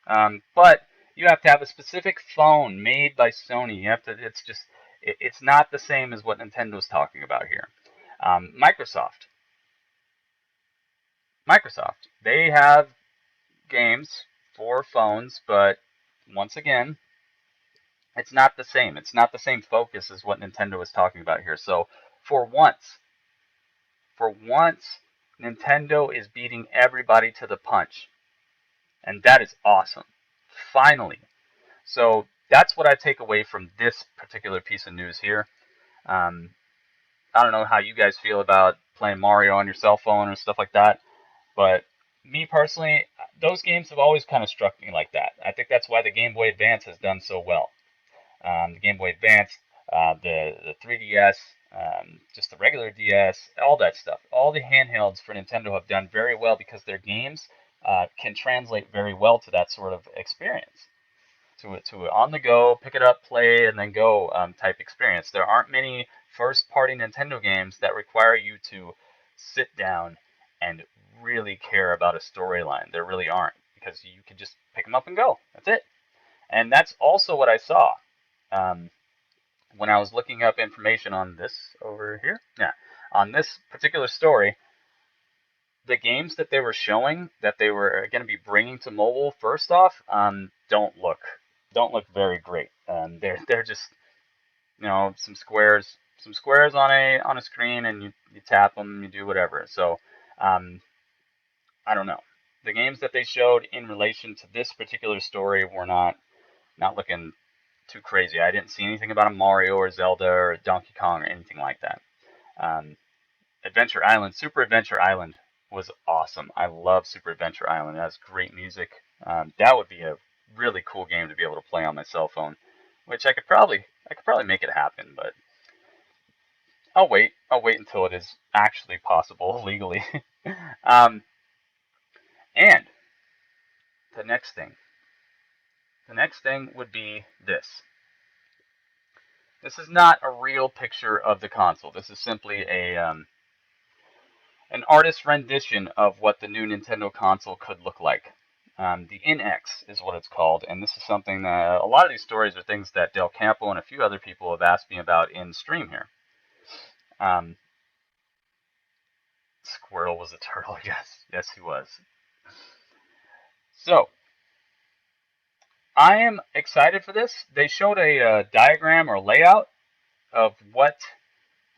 But you have to have a specific phone made by Sony. You have to. It's just. It's not the same as what Nintendo's talking about here. Microsoft. They have games for phones, but once again, it's not the same. It's not the same focus as what Nintendo is talking about here. So for once, Nintendo is beating everybody to the punch, and that is awesome. Finally. So that's what I take away from this particular piece of news here. I don't know how you guys feel about playing Mario on your cell phone or stuff like that, but me personally, those games have always kind of struck me like that. I think that's why the Game Boy Advance has done so well. The Game Boy Advance the 3DS, just the regular DS, all that stuff. All the handhelds for Nintendo have done very well because their games can translate very well to that sort of experience. To on the go, pick it up, play, and then go type experience. There aren't many first-party Nintendo games that require you to sit down and really care about a storyline. There really aren't, because you can just pick them up and go. That's it. And that's also what I saw when I was looking up information on this over here. Yeah, on this particular story. The games that they were showing that they were going to be bringing to mobile, first off, don't look very great. They're just, some squares on a screen, and you tap them, you do whatever. So I don't know. The games that they showed in relation to this particular story were not looking too crazy. I didn't see anything about a Mario or Zelda or Donkey Kong or anything like that. Super Adventure Island was awesome. I love Super Adventure Island. It has great music. That would be a really cool game to be able to play on my cell phone, which I could probably make it happen, but I'll wait. I'll wait until it is actually possible legally. And the next thing would be this. This is not a real picture of the console. This is simply an artist's rendition of what the new Nintendo console could look like. The NX is what it's called, and this is something that a lot of these stories are things that Del Campo and a few other people have asked me about in stream here. Squirrel was a turtle, yes. Yes, he was. So, I am excited for this. They showed a diagram or layout of what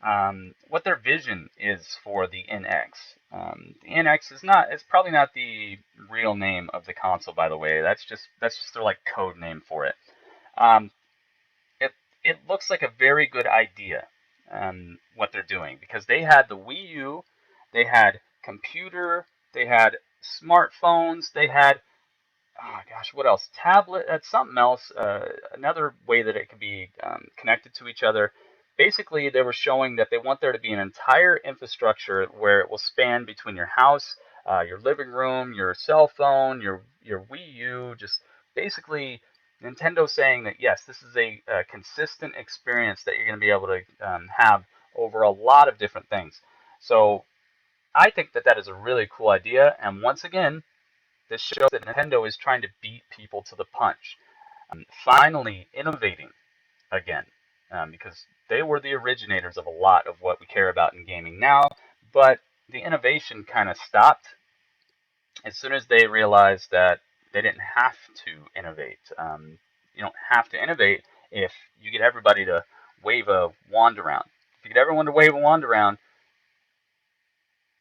their vision is for the NX. The NX it's probably not the real name of the console, by the way. That's just their like code name for it. It looks like a very good idea, what they're doing, because they had the Wii U, they had computer, they had smartphones, they had, oh gosh, what else? Tablet, something else, another way that it could be connected to each other. Basically, they were showing that they want there to be an entire infrastructure where it will span between your house, your living room, your cell phone, your Wii U, just basically Nintendo saying that, yes, this is a consistent experience that you're going to be able to have over a lot of different things. So I think that is a really cool idea, and once again, this shows that Nintendo is trying to beat people to the punch. Finally innovating again, because they were the originators of a lot of what we care about in gaming now, but the innovation kind of stopped as soon as they realized that they didn't have to innovate. You don't have to innovate if you get everybody to wave a wand around. If you get everyone to wave a wand around,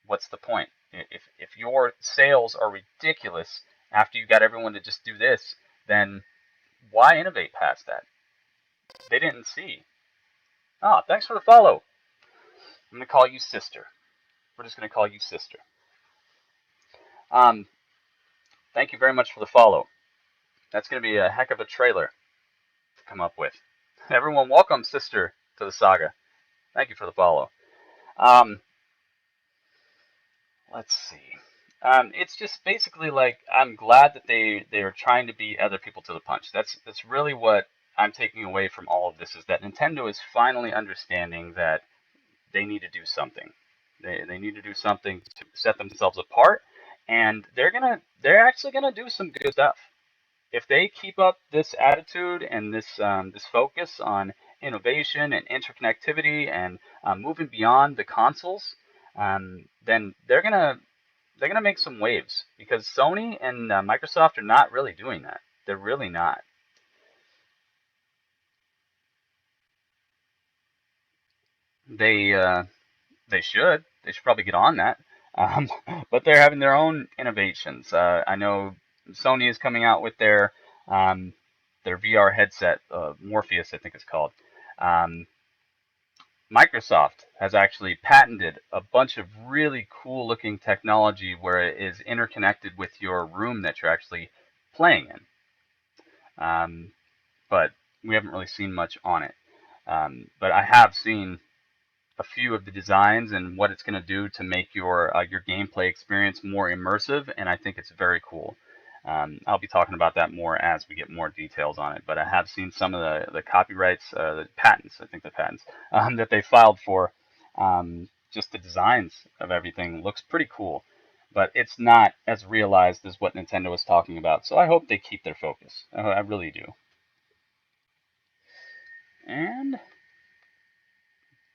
what's the point? If your sales are ridiculous after you got everyone to just do this, then why innovate past that? They didn't see. Oh, thanks for the follow. I'm going to call you Sister. We're just going to call you Sister. Thank you very much for the follow. That's going to be a heck of a trailer to come up with. Everyone, welcome Sister to the saga. Thank you for the follow. Let's see. It's just basically like, I'm glad that they are trying to beat other people to the punch. That's really what I'm taking away from all of this, is that Nintendo is finally understanding that they need to do something. They need to do something to set themselves apart, and they're actually gonna do some good stuff. If they keep up this attitude and this focus on innovation and interconnectivity and moving beyond the consoles, then they're gonna make some waves, because Sony and Microsoft are not really doing that. They're really not. They should probably get on that, but they're having their own innovations. I know Sony is coming out with their VR headset, Morpheus, I think it's called. Microsoft has actually patented a bunch of really cool looking technology where it is interconnected with your room that you're actually playing in. But we haven't really seen much on it. But I have seen a few of the designs and what it's going to do to make your gameplay experience more immersive, and I think it's very cool. I'll be talking about that more as we get more details on it, but I have seen some of the copyrights, the patents, I think the patents, that they filed for. Just the designs of everything looks pretty cool, but it's not as realized as what Nintendo is talking about, so I hope they keep their focus. I really do. And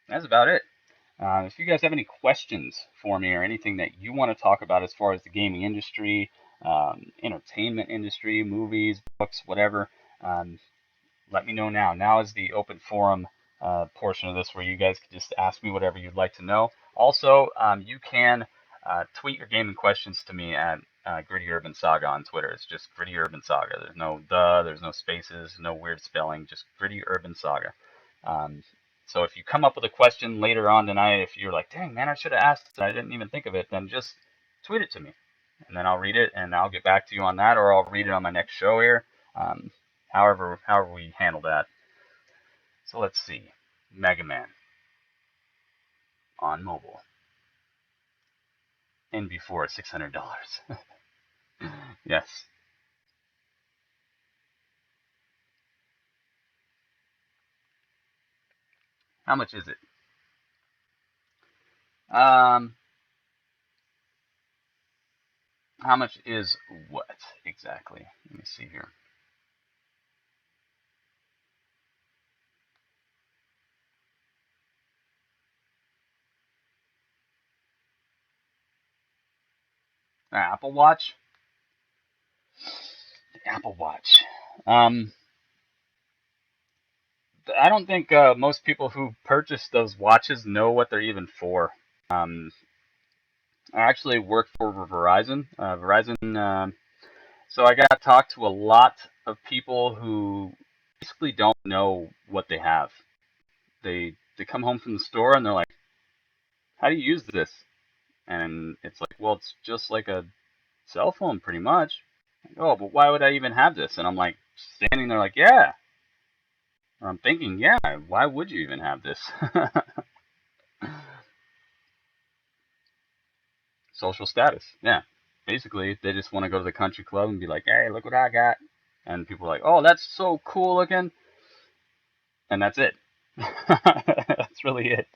that's about it. If you guys have any questions for me or anything that you want to talk about as far as the gaming industry, entertainment industry, movies, books, whatever, let me know now. Now is the open forum portion of this where you guys can just ask me whatever you'd like to know. Also, you can tweet your gaming questions to me at Gritty Urban Saga on Twitter. It's just Gritty Urban Saga. There's no there's no spaces, no weird spelling, just Gritty Urban Saga. So if you come up with a question later on tonight, if you're like, dang, man, I should have asked, I didn't even think of it, then just tweet it to me. And then I'll read it, and I'll get back to you on that, or I'll read it on my next show here. However we handle that. So let's see. Mega Man on mobile. In before $600. Yes. How much is it? How much is what exactly? Let me see here. Apple Watch. The Apple Watch. I don't think most people who purchase those watches know what they're even for. I actually work for Verizon. So I got to talk to a lot of people who basically don't know what they have. They come home from the store and they're like, "How do you use this?" And it's like, "Well, it's just like a cell phone, pretty much." Like, "Oh, but why would I even have this?" And I'm like standing there like, "Yeah." Or I'm thinking, "Yeah, why would you even have this?" Social status, yeah. Basically, they just want to go to the country club and be like, "Hey, look what I got," and people are like, "Oh, that's so cool looking," and that's it. That's really it.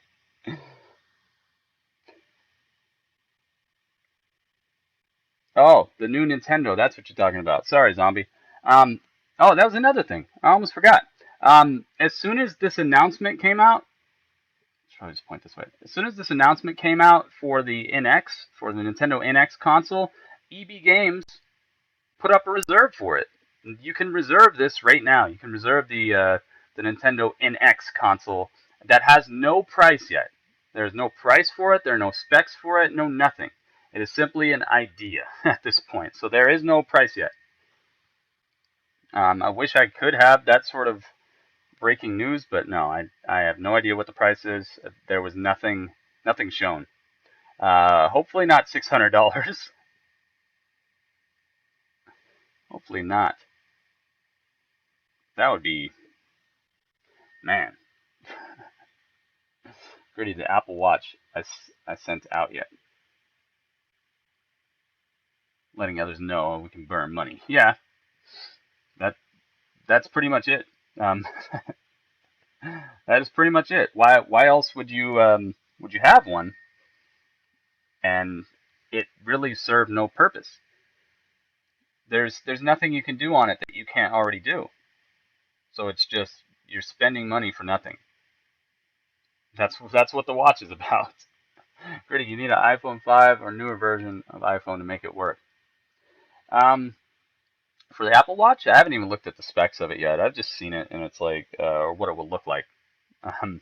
Oh, the new Nintendo. That's what you're talking about. Sorry, zombie. Um, oh, that was another thing. I almost forgot. As soon as this announcement came out, try to just point this way. As soon as this announcement came out for the NX, for the Nintendo NX console, EB Games put up a reserve for it. You can reserve this right now. You can reserve the Nintendo NX console that has no price yet. There's no price for it. There are no specs for it. No nothing. It is simply an idea at this point. So there is no price yet. I wish I could have that sort of breaking news, but no, I have no idea what the price is. There was nothing shown. Hopefully not $600. Hopefully not. That would be, man. Gritty, the Apple Watch I sent out yet. Letting others know we can burn money. Yeah, that that's pretty much it. Um, that is pretty much it. Why else would you have one and it really serve no purpose? There's nothing you can do on it that you can't already do. So it's just you're spending money for nothing. That's what the watch is about. Gritty, you need an iPhone 5 or newer version of iPhone to make it work. Um, for the Apple Watch, I haven't even looked at the specs of it yet. I've just seen it, and it's like, or what it will look like. Um,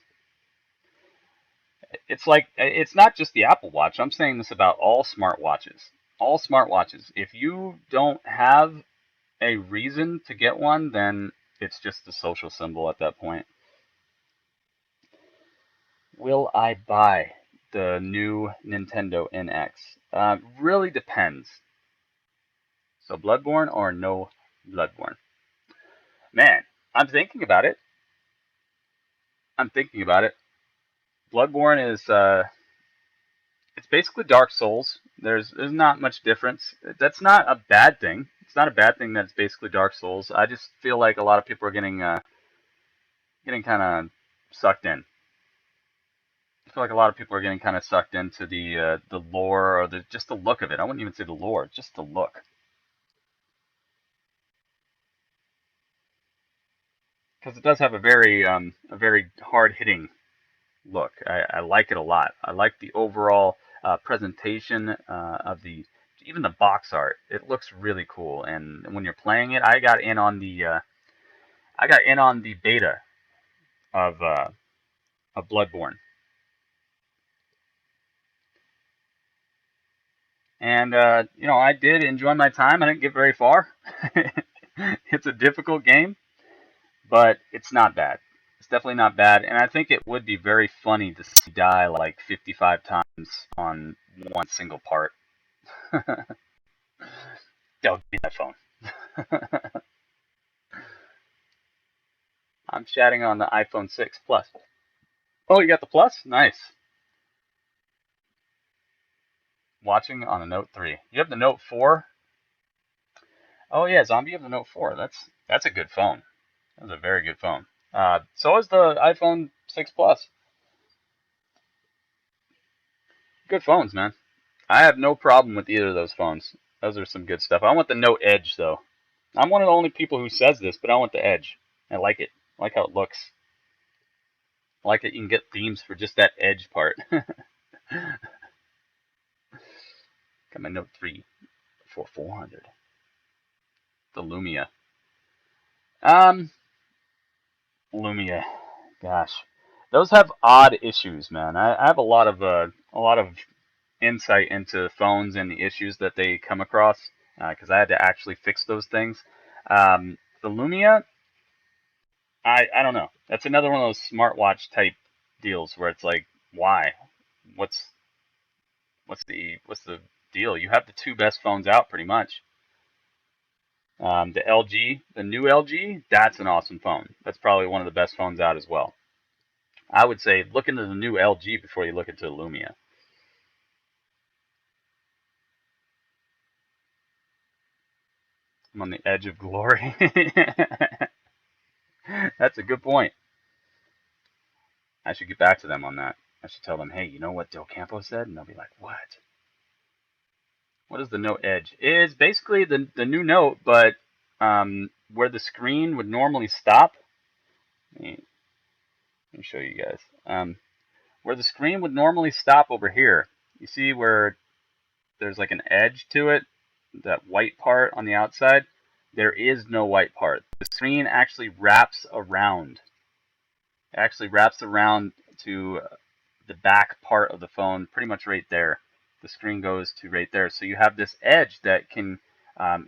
it's like it's not just the Apple Watch. I'm saying this about all smartwatches. All smartwatches. If you don't have a reason to get one, then it's just a social symbol at that point. Will I buy the new Nintendo NX? Really depends. So Bloodborne or no Bloodborne? Man, I'm thinking about it. I'm thinking about it. Bloodborne is it's basically Dark Souls. There's not much difference. That's not a bad thing. It's not a bad thing that it's basically Dark Souls. I just feel like a lot of people are getting kind of sucked in. I feel like a lot of people are getting kind of sucked into the lore or just the look of it. I wouldn't even say the lore, just the look. Because it does have a very hard hitting look. I like it a lot. I like the overall presentation of the even the box art. It looks really cool. And when you're playing it, I got in on the beta of Bloodborne, and I did enjoy my time. I didn't get very far. It's a difficult game, but it's not bad. It's definitely not bad, and I think it would be very funny to see die like 55 times on one single part. Don't give me that phone. I'm chatting on the iPhone 6 Plus. Oh, you got the Plus? Nice. Watching on the Note 3. You have the Note 4? Oh yeah, Zombie, you have the Note 4. That's a good phone. That's a very good phone. So is the iPhone 6 Plus. Good phones, man. I have no problem with either of those phones. Those are some good stuff. I want the Note Edge though. I'm one of the only people who says this, but I want the Edge. I like it. I like how it looks. I like that you can get themes for just that Edge part. Got my Note 3 for 400. The Lumia. Um, Lumia. Gosh, those have odd issues, man. I have a lot of insight into phones and the issues that they come across because I had to actually fix those things. The Lumia, I don't know. That's another one of those smartwatch type deals where it's like, why? What's what's the deal? You have the two best phones out pretty much. The LG, the new LG, that's an awesome phone. That's probably one of the best phones out as well. I would say look into the new LG before you look into the Lumia. I'm on the edge of glory. That's a good point. I should get back to them on that. I should tell them, hey, you know what Del Campo said? And they'll be like, what? What is the Note Edge? It's basically the new Note, but where the screen would normally stop. Let me show you guys. Where the screen would normally stop over here. You see where there's like an edge to it, that white part on the outside? There is no white part. The screen actually wraps around. It actually wraps around to the back part of the phone, pretty much right there. The screen goes to right there. So you have this edge that can,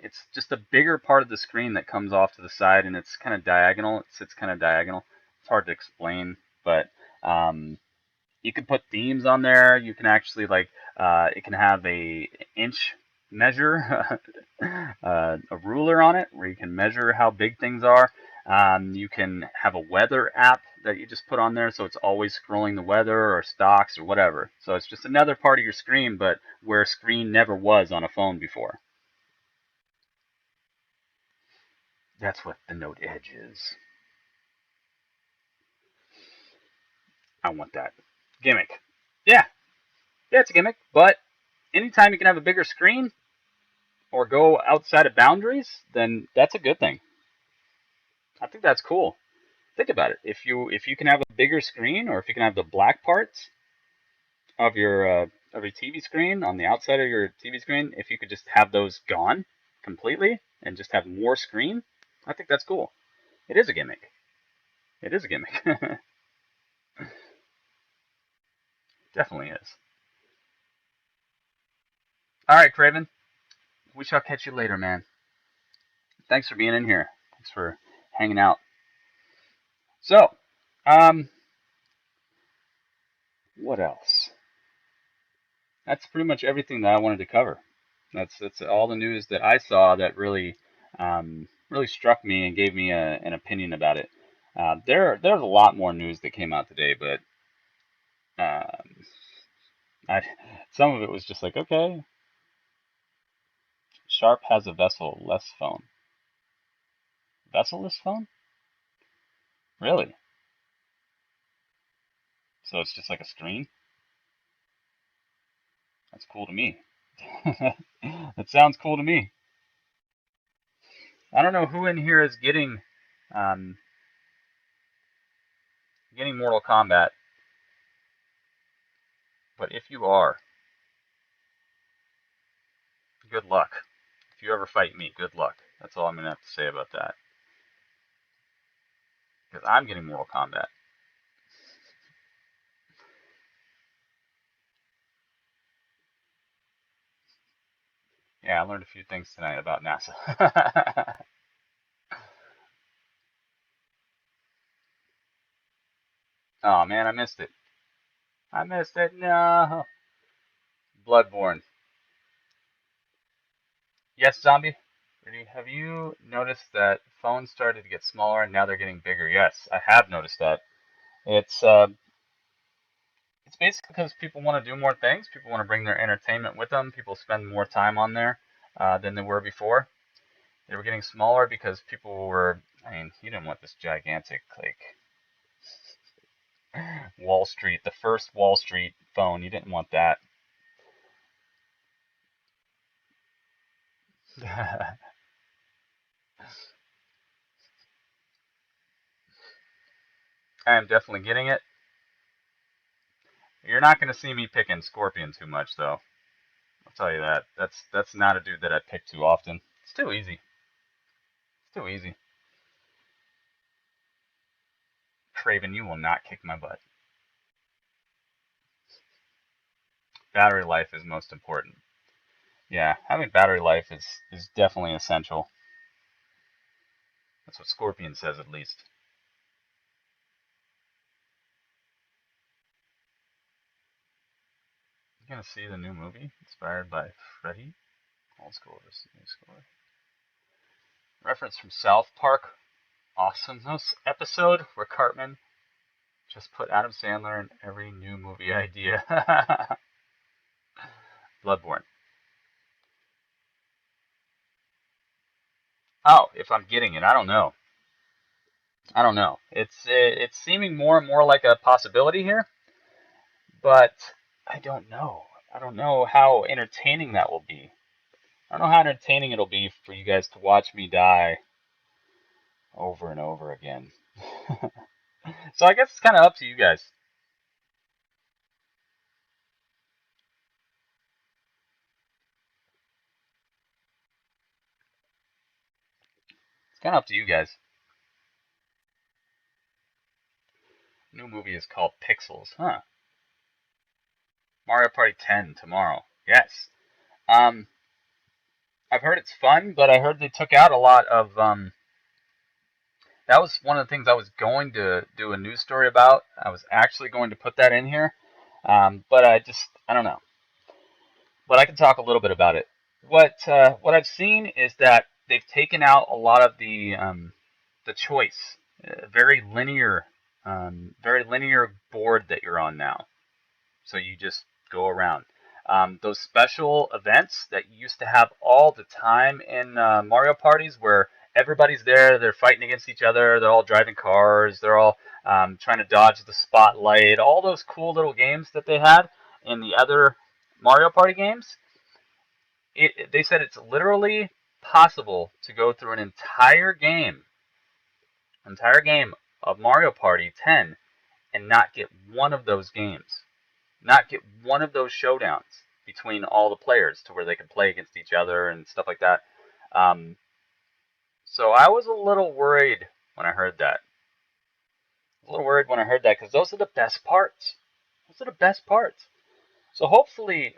it's just a bigger part of the screen that comes off to the side, and it's kind of diagonal. It sits kind of diagonal. It's hard to explain, but you can put themes on there. You can actually it can have a inch measure, a ruler on it where you can measure how big things are. You can have a weather app that you just put on there, so it's always scrolling the weather or stocks or whatever. So it's just another part of your screen, but where a screen never was on a phone before. That's what the Note Edge is. I want that. Gimmick. Yeah, yeah, it's a gimmick, but anytime you can have a bigger screen or go outside of boundaries, then that's a good thing. I think that's cool. Think about it. If you can have a bigger screen, or if you can have the black parts of your TV screen on the outside of your TV screen, if you could just have those gone completely and just have more screen, I think that's cool. It is a gimmick. It is a gimmick. Definitely is. All right, Craven. We shall catch you later, man. Thanks for being in here. Thanks for hanging out. So, what else? That's pretty much everything that I wanted to cover. That's all the news that I saw that really really struck me and gave me an opinion about it. There's a lot more news that came out today, but um, I some of it was just like, okay, Sharp has a vessel-less phone. Vessel-less phone? Really? So it's just like a screen? That's cool to me. That sounds cool to me. I don't know who in here is um, getting Mortal Kombat, but if you are, good luck. If you ever fight me, good luck. That's all I'm gonna have to say about that. Because I'm getting Mortal Kombat. Yeah, I learned a few things tonight about NASA. Oh man, I missed it. I missed it. No. Bloodborne. Yes, zombie. Have you noticed that phones started to get smaller and now they're getting bigger? Yes, I have noticed that. It's uh, it's basically because people want to do more things. People want to bring their entertainment with them. People spend more time on there than they were before. They were getting smaller because people were. I mean, you didn't want this gigantic like Wall Street, the first Wall Street phone. You didn't want that. I am definitely getting it. You're not going to see me picking Scorpion too much, though. I'll tell you that. That's not a dude that I pick too often. It's too easy. It's too easy. Craven, you will not kick my butt. Battery life is most important. Yeah, having battery life is definitely essential. That's what Scorpion says, at least. You gonna see the new movie inspired by Freddy? Old school versus new school. Reference from South Park Awesomeness episode where Cartman just put Adam Sandler in every new movie idea. Bloodborne. Oh, if I'm getting it, I don't know. I don't know. It's seeming more and more like a possibility here, but I don't know. I don't know how entertaining that will be. I don't know how entertaining it'll be for you guys to watch me die over and over again. So I guess it's kind of up to you guys. It's kind of up to you guys. New movie is called Pixels, huh? Mario Party 10 tomorrow. Yes. Um, I've heard it's fun, but I heard they took out a lot of that was one of the things I was going to do a news story about. I was actually going to put that in here, but I don't know. But I can talk a little bit about it. What I've seen is that they've taken out a lot of the choice, very linear board that you're on now. So you just go around. Those special events that you used to have all the time in Mario parties where everybody's there, they're fighting against each other, they're all driving cars, they're all trying to dodge the spotlight, all those cool little games that they had in the other Mario Party games. They said it's literally possible to go through an entire game of Mario Party 10 and not get one of those games, not get one of those showdowns between all the players to where they can play against each other and stuff like that. Um, so I was a little worried when I heard that. A little worried when I heard that because those are the best parts. Those are the best parts. So hopefully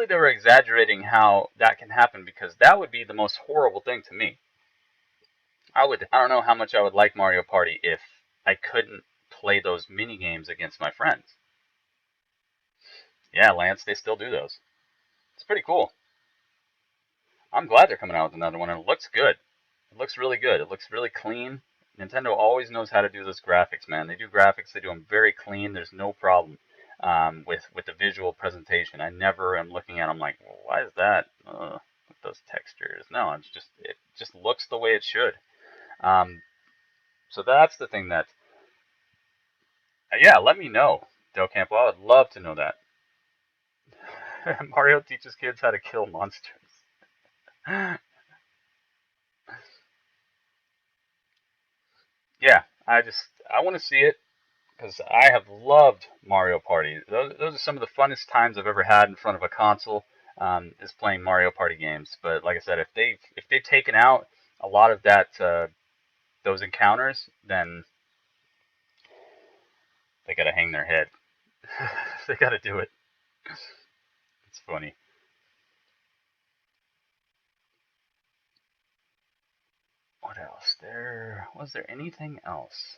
they were exaggerating how that can happen because that would be the most horrible thing to me. I don't know how much I would like Mario Party if I couldn't play those mini games against my friends. Yeah, Lance, they still do those. It's pretty cool. I'm glad they're coming out with another one, and it looks good. It looks really good. It looks really clean. Nintendo always knows how to do those graphics, man. They do graphics. They do them very clean. There's no problem with the visual presentation. I never am looking at them like, well, why is that? With those textures. No, it just looks the way it should. Um, so that's the thing that, yeah, let me know, Del Campo. I would love to know that. Mario teaches kids how to kill monsters. Yeah, I want to see it because I have loved Mario Party. Those are some of the funnest times I've ever had in front of a console. Is playing Mario Party games. But like I said, if they've taken out a lot of that those encounters, then they gotta hang their head. They gotta do it. It's funny. What else? Was there anything else?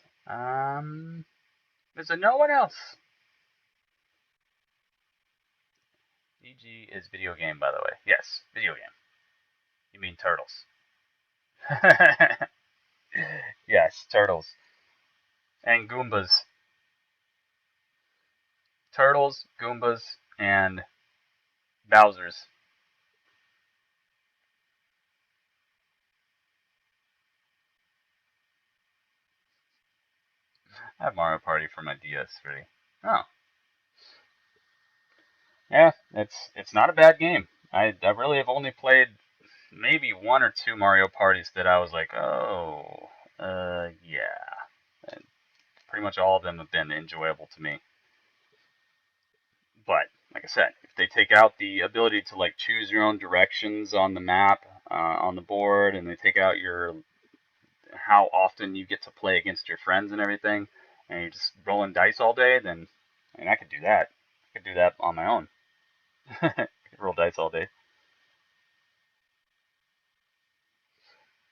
Is there no one else? VG is video game, by the way. Yes, video game. You mean turtles? Yes, turtles and Goombas. Turtles, Goombas, and Bowser's. I have Mario Party for my DS, really. Oh, yeah, it's not a bad game. I really have only played maybe one or two Mario parties that I was like, oh, yeah. And pretty much all of them have been enjoyable to me. But like I said, if they take out the ability to like choose your own directions on the map, on the board, and they take out your how often you get to play against your friends and everything, and you're just rolling dice all day, then I mean I could do that. I could do that on my own. Roll dice all day.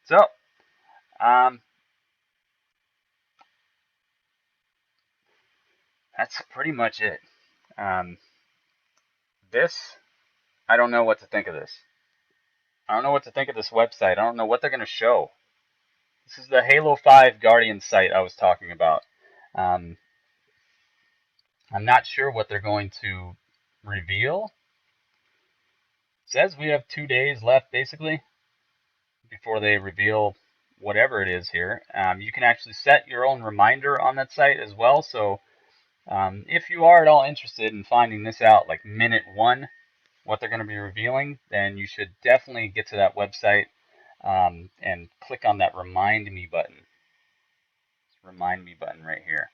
So, um, that's pretty much it. Um, this, I don't know what to think of this. I don't know what to think of this website. I don't know what they're going to show. This is the Halo 5 Guardian site I was talking about. Um, I'm not sure what they're going to reveal. It says we have 2 days left, basically, before they reveal whatever it is here. You can actually set your own reminder on that site as well. So if you are at all interested in finding this out, like minute one, what they're going to be revealing, then you should definitely get to that website and click on that Remind Me button. Remind Me button right here.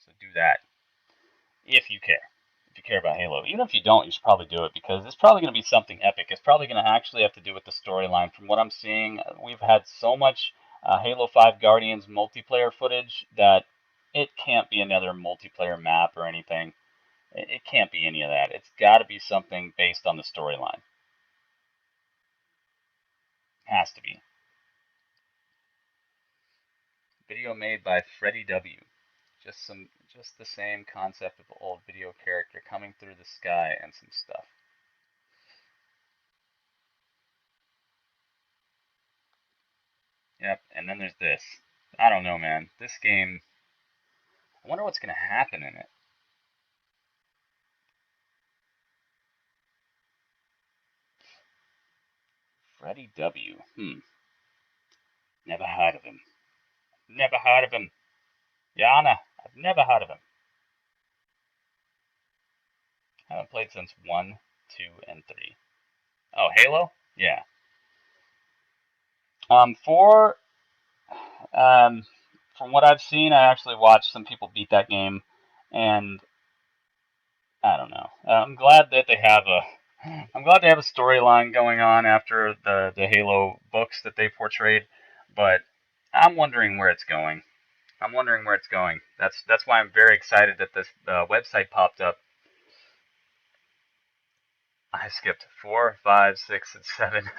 So do that if you care. If you care about Halo. Even if you don't, you should probably do it because it's probably going to be something epic. It's probably going to actually have to do with the storyline. From what I'm seeing, we've had so much Halo 5 Guardians multiplayer footage that it can't be another multiplayer map or anything. It can't be any of that. It's got to be something based on the storyline. Has to be. Video made by Freddie W. Just the same concept of old video character coming through the sky and some stuff. Yep, and then there's this. I don't know, man. This game, I wonder what's going to happen in it. Freddie W. Never heard of him. Never heard of him. Yana, I've never heard of him. I haven't played since 1, 2, and 3. Oh, Halo? Yeah. Um, for um, from what I've seen, I actually watched some people beat that game, and I don't know. I'm glad they have a storyline going on after the Halo books that they portrayed, but I'm wondering where it's going. I'm wondering where it's going. That's why I'm very excited that this website popped up. I skipped 4, 5, 6, and 7.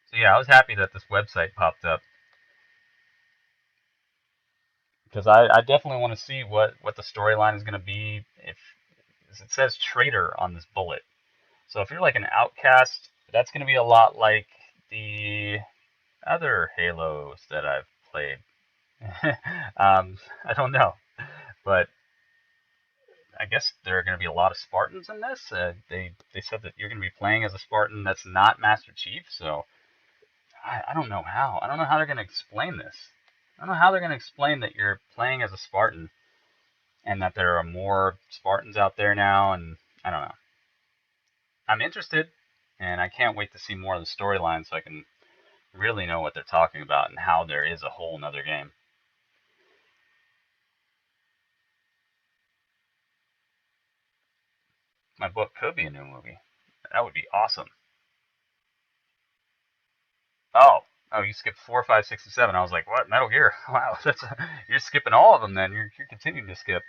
So yeah, I was happy that this website popped up because I definitely want to see what the storyline is going to be. If it says traitor on this bullet, So if you're like an outcast, that's going to be a lot like the other Halos that I've played. I don't know, but I guess there are going to be a lot of Spartans in this. They said that you're going to be playing as a Spartan that's not Master Chief, so I don't know how. I don't know how they're going to explain this. I don't know how they're going to explain that you're playing as a Spartan and that there are more Spartans out there now, and I don't know. I'm interested, and I can't wait to see more of the storyline so I can really know what they're talking about and how there is a whole nother game. My book could be a new movie. That would be awesome. Oh, you skipped 4, 5, 6, and 7. I was like, what? Metal Gear? Wow, you're skipping all of them then. You're continuing to skip.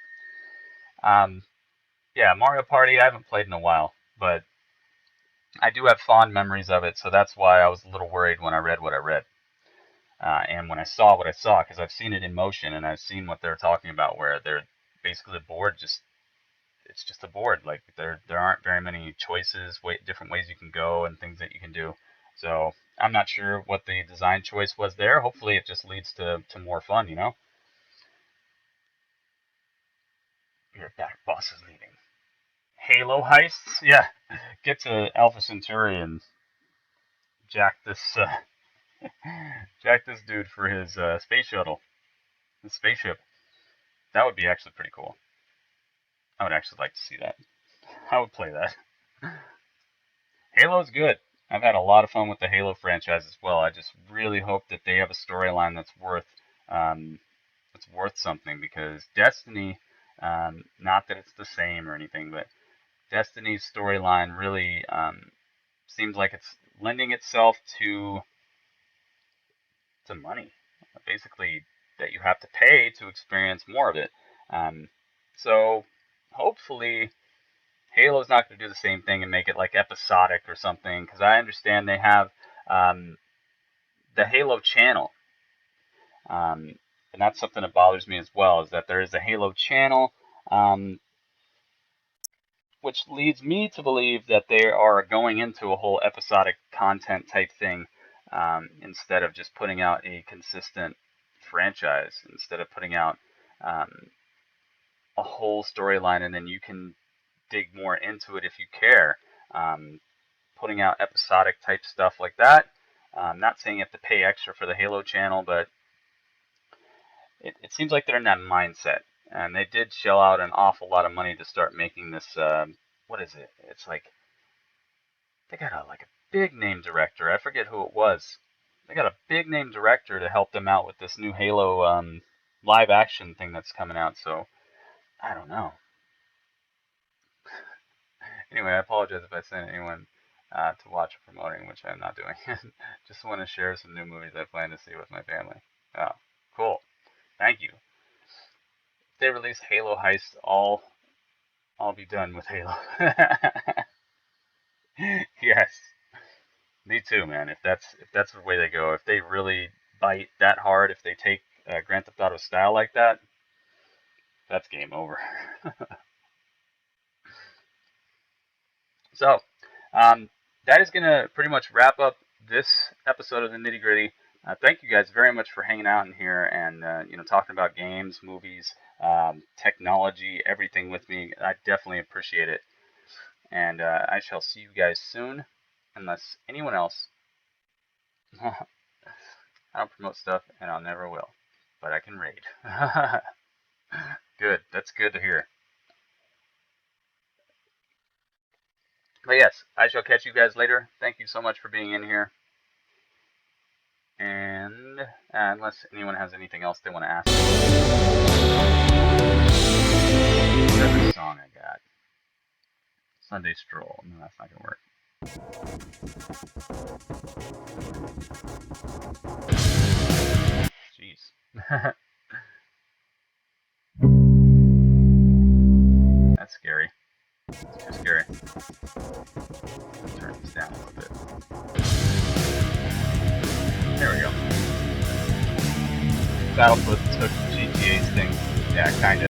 Yeah, Mario Party I haven't played in a while, but I do have fond memories of it, so that's why I was a little worried when I read what I read. And when I saw what I saw, because I've seen it in motion and I've seen what they're talking about, where they're basically the board it's just a board. Like there aren't very many choices, different ways you can go and things that you can do. So I'm not sure what the design choice was there. Hopefully it just leads to more fun, you know? Your back boss is leaving. Halo heists? Yeah. Get to Alpha Centauri and jack this jack this dude for his space shuttle. His spaceship. That would be actually pretty cool. I would actually like to see that. I would play that. Halo's good. I've had a lot of fun with the Halo franchise as well. I just really hope that they have a storyline that's worth something, because Destiny, not that it's the same or anything, but Destiny's storyline really seems like it's lending itself to money, basically, that you have to pay to experience more of it. So hopefully Halo's not going to do the same thing and make it like episodic or something, because I understand they have the Halo channel, and that's something that bothers me as well, is that there is a Halo channel, which leads me to believe that they are going into a whole episodic content type thing, instead of just putting out a consistent franchise, instead of putting out a whole storyline and then you can dig more into it if you care. Putting out episodic type stuff like that. I'm not saying you have to pay extra for the Halo channel, but it seems like they're in that mindset. And they did shell out an awful lot of money to start making this, what is it? It's like, they got a big name director. I forget who it was. They got a big name director to help them out with this new Halo live action thing that's coming out, so I don't know. Anyway, I apologize if I sent anyone to watch or promoting, which I'm not doing. Just want to share some new movies I plan to see with my family. Oh, cool. Thank you. If they release Halo Heist, I'll be done with Halo. Yes. Me too, man. If that's the way they go, if they really bite that hard, if they take Grand Theft Auto style like that, that's game over. So, that is going to pretty much wrap up this episode of the Nitty Gritty. Thank you guys very much for hanging out in here and talking about games, movies, technology, everything with me. I definitely appreciate it. And I shall see you guys soon, unless anyone else. I don't promote stuff, and I never will. But I can raid. Good. That's good to hear. But yes, I shall catch you guys later. Thank you so much for being in here. And unless anyone has anything else they want to ask. Whatever song I got. Sunday Stroll. No, that's not going to work. Jeez. That's scary. It's too scary. Turn this down a little bit. There we go. BattleFront took GTA's thing. Yeah, kinda.